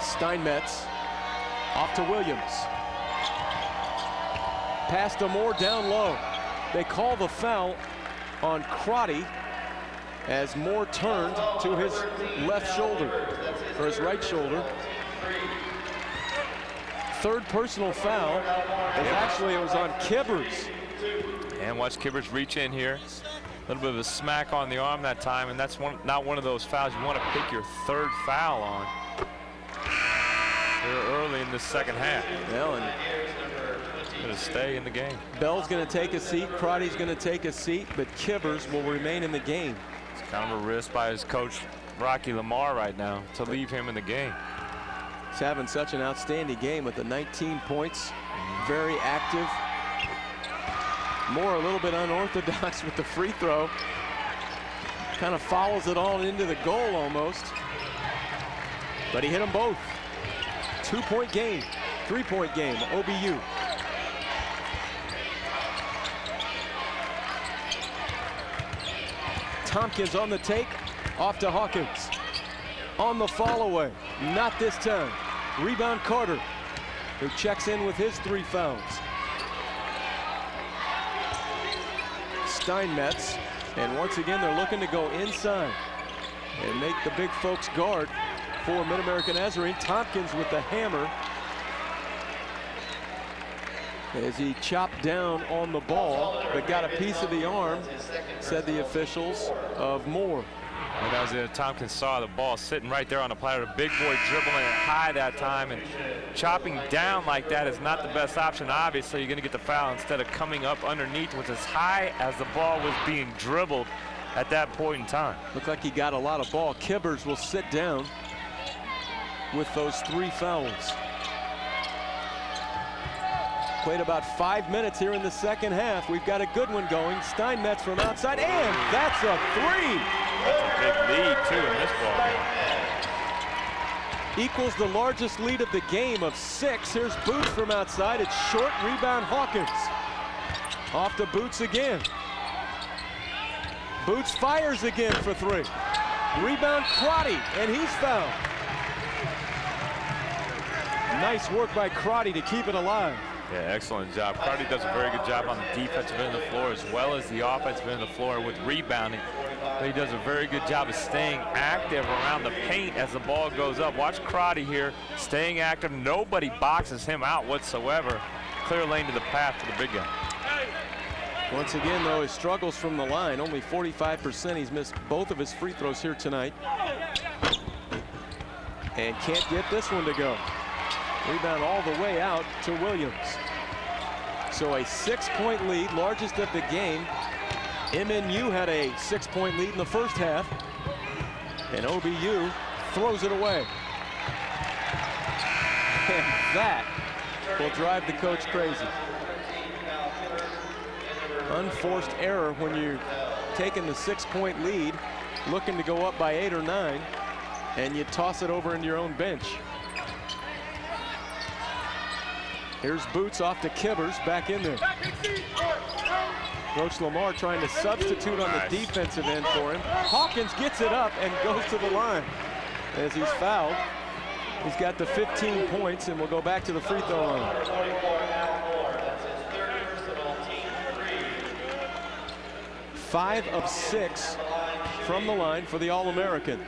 Steinmetz off to Williams. Pass to Moore down low. They call the foul on Crotty as Moore turned to his left shoulder, or his right shoulder. Third personal foul. Actually, it was on Kibbers. And watch Kibbers reach in here. A little bit of a smack on the arm that time, and that's not one of those fouls you want to pick your third foul on. They're early in the second half. Well, and going to stay in the game. Bell's going to take a seat. Crotty's going to take a seat, but Kibbers will remain in the game. It's kind of a risk by his coach, Rocky Lamar, right now to leave him in the game. He's having such an outstanding game with the 19 points. Very active. Moore a little bit unorthodox with the free throw. Kind of follows it all into the goal almost. But he hit them both. 2-point game, 3-point game, OBU. Tompkins on the take, off to Hawkins. On the fall away, not this time. Rebound Carter, who checks in with his 3 fouls. Steinmetz, and once again they're looking to go inside and make the big folks guard for Mid-America Nazarene. Tompkins with the hammer as he chopped down on the ball, but got a piece of the arm, said the officials, of Moore. And that was it. Tompkins saw the ball sitting right there on the platter. Big boy dribbling it high that time, and chopping down like that is not the best option. Obviously, you're going to get the foul instead of coming up underneath, which is as high as the ball was being dribbled at that point in time. Looked like he got a lot of ball. Kibbers will sit down with those 3 fouls. Played about 5 minutes here in the second half. We've got a good one going. Steinmetz from outside, and that's a 3. That's a big lead, too, in this ball game. Equals the largest lead of the game of 6. Here's Boots from outside. It's short, rebound Hawkins. Off to Boots again. Boots fires again for 3. Rebound Crotty, and he's fouled. Nice work by Crotty to keep it alive. Yeah, excellent job. Crotty does a very good job on the defensive end of the floor as well as the offensive end of the floor with rebounding. But he does a very good job of staying active around the paint as the ball goes up. Watch Crotty here, staying active. Nobody boxes him out whatsoever. Clear lane to the path for the big guy. Once again, though, his struggles from the line, only 45%. He's missed both of his free throws here tonight. And can't get this one to go. Rebound all the way out to Williams. So a 6-point lead, largest of the game. MNU had a 6-point lead in the first half. And OBU throws it away. And that will drive the coach crazy. Unforced error when you're taking the 6-point lead, looking to go up by 8 or 9, and you toss it over into your own bench. Here's Boots off to Kibbers, back in there. Coach Lamar trying to substitute on the defensive end for him. Hawkins gets it up and goes to the line as he's fouled. He's got the 15 points and will go back to the free throw line. 5 of 6 from the line for the All-American.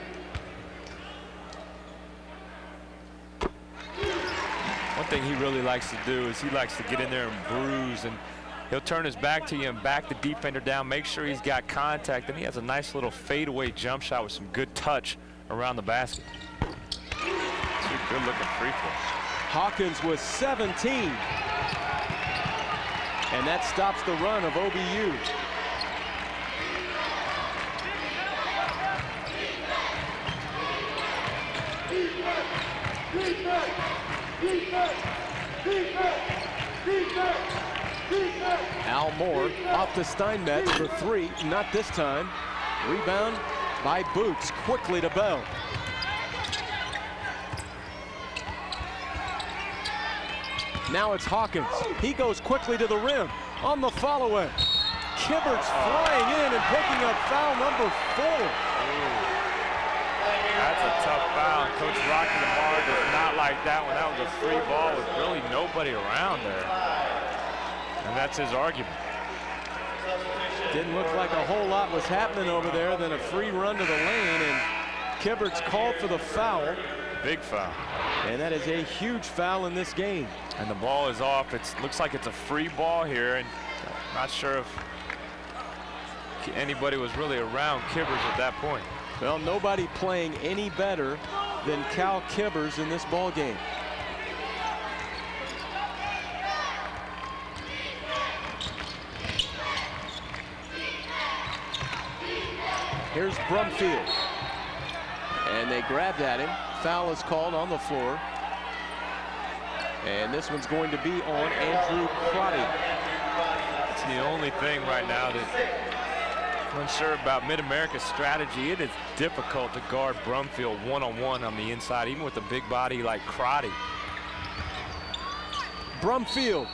One thing he really likes to do is he likes to get in there and bruise, and he'll turn his back to you and back the defender down, make sure he's got contact, and he has a nice little fadeaway jump shot with some good touch around the basket. It's a good-looking free throw. Hawkins with 17. And that stops the run of OBU. Al Moore off to Steinmetz for 3, not this time. Rebound by Boots, quickly to Bell. Now it's Hawkins. He goes quickly to the rim on the follow-in. Kibberts flying in and picking up foul number 4. That's a tough foul. Coach Rocky Lamar does not like that one. That was a free ball with really nobody around there. And that's his argument. Didn't look like a whole lot was happening over there. Then a free run to the lane, and Kibberts called for the foul. Big foul. And that is a huge foul in this game. And the ball is off. It looks like it's a free ball here, and I'm not sure if anybody was really around Kibbers at that point. Well, nobody playing any better than Cal Kibbers in this ball game. Here's Brumfield. And they grabbed at him. Foul is called on the floor. And this one's going to be on Andrew Crotty. It's the only thing right now that I'm unsure about Mid-America's strategy. It is difficult to guard Brumfield one-on-one on the inside, even with a big body like Crotty. Brumfield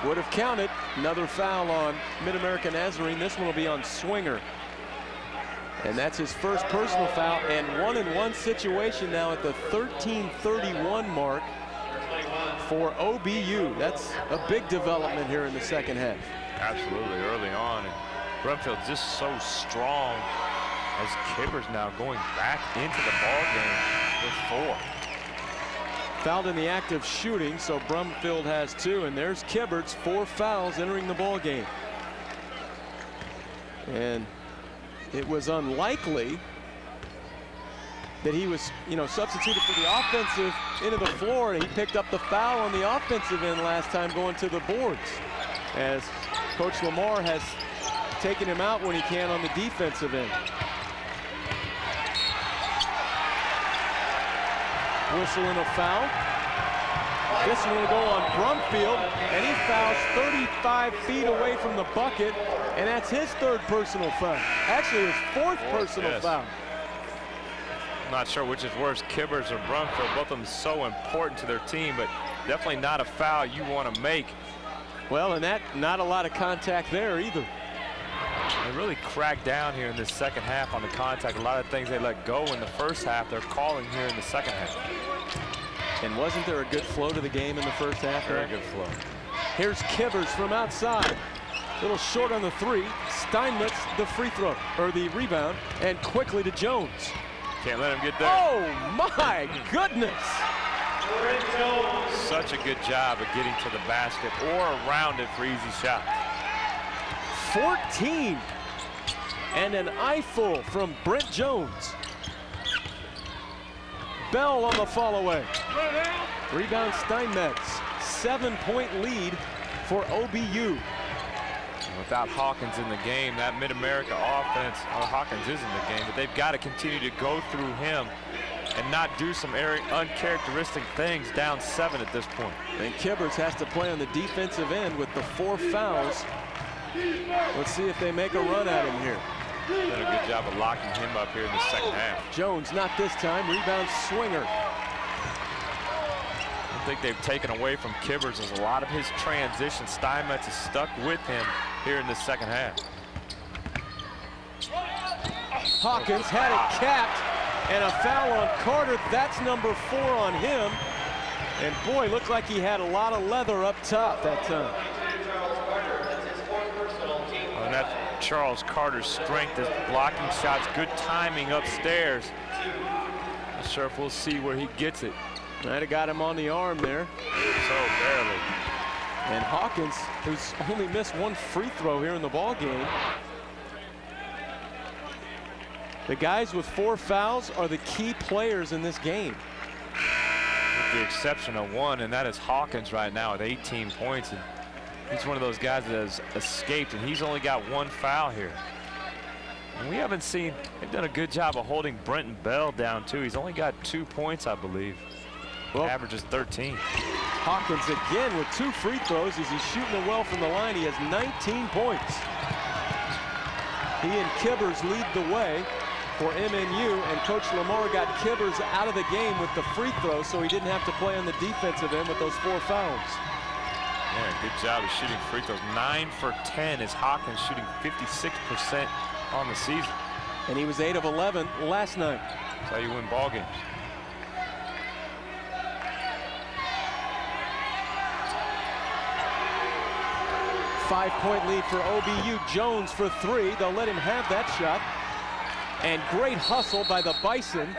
would have counted. Another foul on Mid-America Nazarene. This one will be on Swinger. And that's his first personal foul, and 1-and-1 situation now at the 13:31 mark for OBU. That's a big development here in the second half. Absolutely, early on. And Brumfield's just so strong as Kibbers now going back into the ball game with 4. Fouled in the act of shooting, so Brumfield has 2, and there's Kibberts, 4 fouls entering the ball game. And it was unlikely that he was, substituted for the offensive end of the floor, and he picked up the foul on the offensive end last time going to the boards, as Coach Lamar has taken him out when he can on the defensive end. Whistle and a foul. This one will go on Brumfield, and he fouls 35 feet away from the bucket, and that's his 3rd personal foul. Actually, his 4th personal foul. I'm not sure which is worse, Kibbers or Brumfield. Both of them so important to their team, but definitely not a foul you want to make. Well, and that, not a lot of contact there either. They really cracked down here in this second half on the contact. A lot of things they let go in the first half, they're calling here in the second half. And wasn't there a good flow to the game in the first half? Very good flow. Here's Kivers from outside. A little short on the three. Steinmetz the free throw, or the rebound, and quickly to Jones. Can't let him get there. Oh my goodness! Such a good job of getting to the basket or around it for easy shots. 14 and an eyeful from Brent Jones. Bell on the fall away. Rebound Steinmetz. 7-point lead for OBU. Without Hawkins in the game, that Mid-America offense, well, Hawkins is in the game, but they've got to continue to go through him and not do some uncharacteristic things down 7 at this point. And Kivers has to play on the defensive end with the 4 fouls. Let's see if they make a run at him here. Done a good job of locking him up here in the second half. Jones not this time. Rebound Swinger. I think they've taken away from Kivers as a lot of his transition. Steinmetz is stuck with him here in the second half. Hawkins had it capped, and a foul on Carter. That's number 4 on him. And boy, looks like he had a lot of leather up top that time. And that's Charles Carter's strength is blocking shots, good timing upstairs. Not sure if we'll see where he gets it. Might have got him on the arm there. So barely. And Hawkins, who's only missed 1 free throw here in the ball game. The guys with 4 fouls are the key players in this game. With the exception of 1, and that is Hawkins right now with 18 points. And he's one of those guys that has escaped, and he's only got 1 foul here. And we haven't seen, they've done a good job of holding Brenton Bell down too. He's only got 2 points, I believe. Well, averages 13. Hawkins again with 2 free throws as he's shooting it well from the line. He has 19 points. He and Kivers lead the way for MNU, and Coach Lamar got Kivers out of the game with the free throw, so he didn't have to play on the defensive end with those 4 fouls. Yeah, good job of shooting free throws. 9 for 10 is Hawkins, shooting 56% on the season. And he was 8 of 11 last night. That's how you win ball games. Five-point lead for OBU. Jones for 3. They'll let him have that shot. And great hustle by the Bison.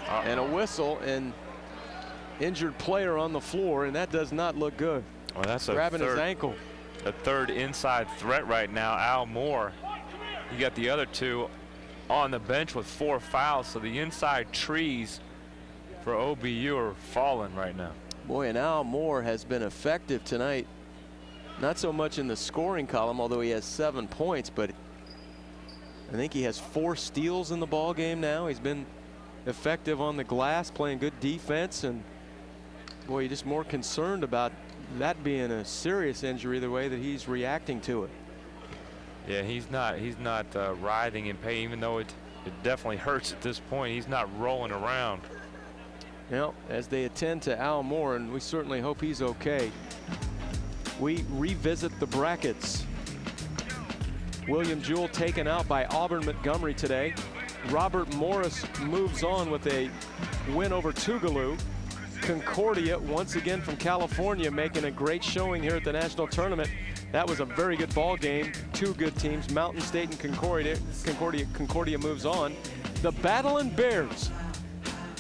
And a whistle, and injured player on the floor, and that does not look good. Well, that's grabbing his ankle. A third inside threat right now, Al Moore. You got the other 2 on the bench with 4 fouls, so the inside trees for OBU are falling right now. Boy, and Al Moore has been effective tonight. Not so much in the scoring column, although he has 7 points, but I think he has 4 steals in the ball game now. He's been effective on the glass, playing good defense, and boy, you're just more concerned about that being a serious injury the way that he's reacting to it. Yeah, he's not writhing in pain, even though it definitely hurts at this point. He's not rolling around. Well, as they attend to Al Moore, and we certainly hope he's okay, we revisit the brackets. William Jewell taken out by Auburn Montgomery today. Robert Morris moves on with a win over Tougaloo. Concordia, once again from California, making a great showing here at the national tournament. That was a very good ball game. 2 good teams, Mountain State and Concordia. Concordia moves on. The Battling Bears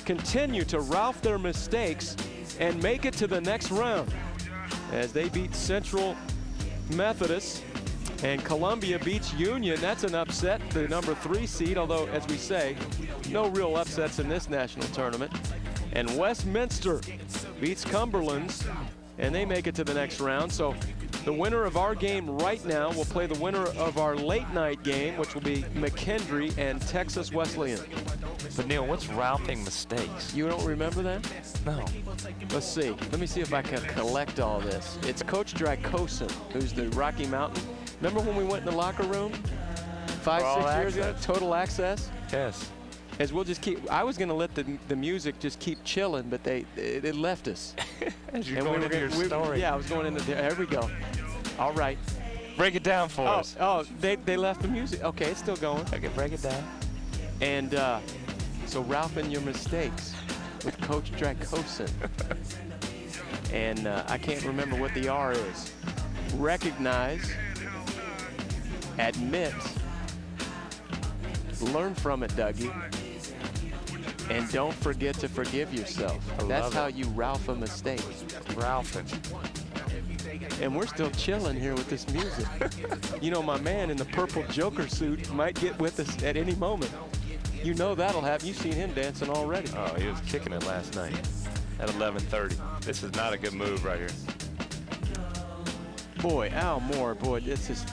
continue to Ralph their mistakes and make it to the next round as they beat Central Methodist, and Columbia beats Union. That's an upset, the number 3 seed, although, as we say, no real upsets in this national tournament. And Westminster beats Cumberland's, and they make it to the next round. So the winner of our game right now will play the winner of our late night game, which will be McKendree and Texas Wesleyan. But Neil, what's Ralphing mistakes? You don't remember that? No. Let's see. Let me see if I can collect all this. It's Coach Dracosin, who's the Rocky Mountain. Remember when we went in the locker room 5, 6 years ago? Total access? Yes. As we'll just keep, I was going to let the music just keep chilling, but it left us. As you're going into your story. Yeah, I was going into there. There we go. All right. Break it down for us. Oh, they left the music. Okay, it's still going. Okay, break it down. And so Ralph and Your Mistakes with Coach Dracosin. And I can't remember what the R is. Recognize, admit, learn from it, Dougie, and don't forget to forgive yourself. That's how you Ralph a mistake. Ralphing. And we're still chilling here with this music. You know, my man in the purple Joker suit might get with us at any moment. You know that'll happen. You've seen him dancing already. Oh, he was kicking it last night at 11:30. This is not a good move right here. Boy, Al Moore, boy, this is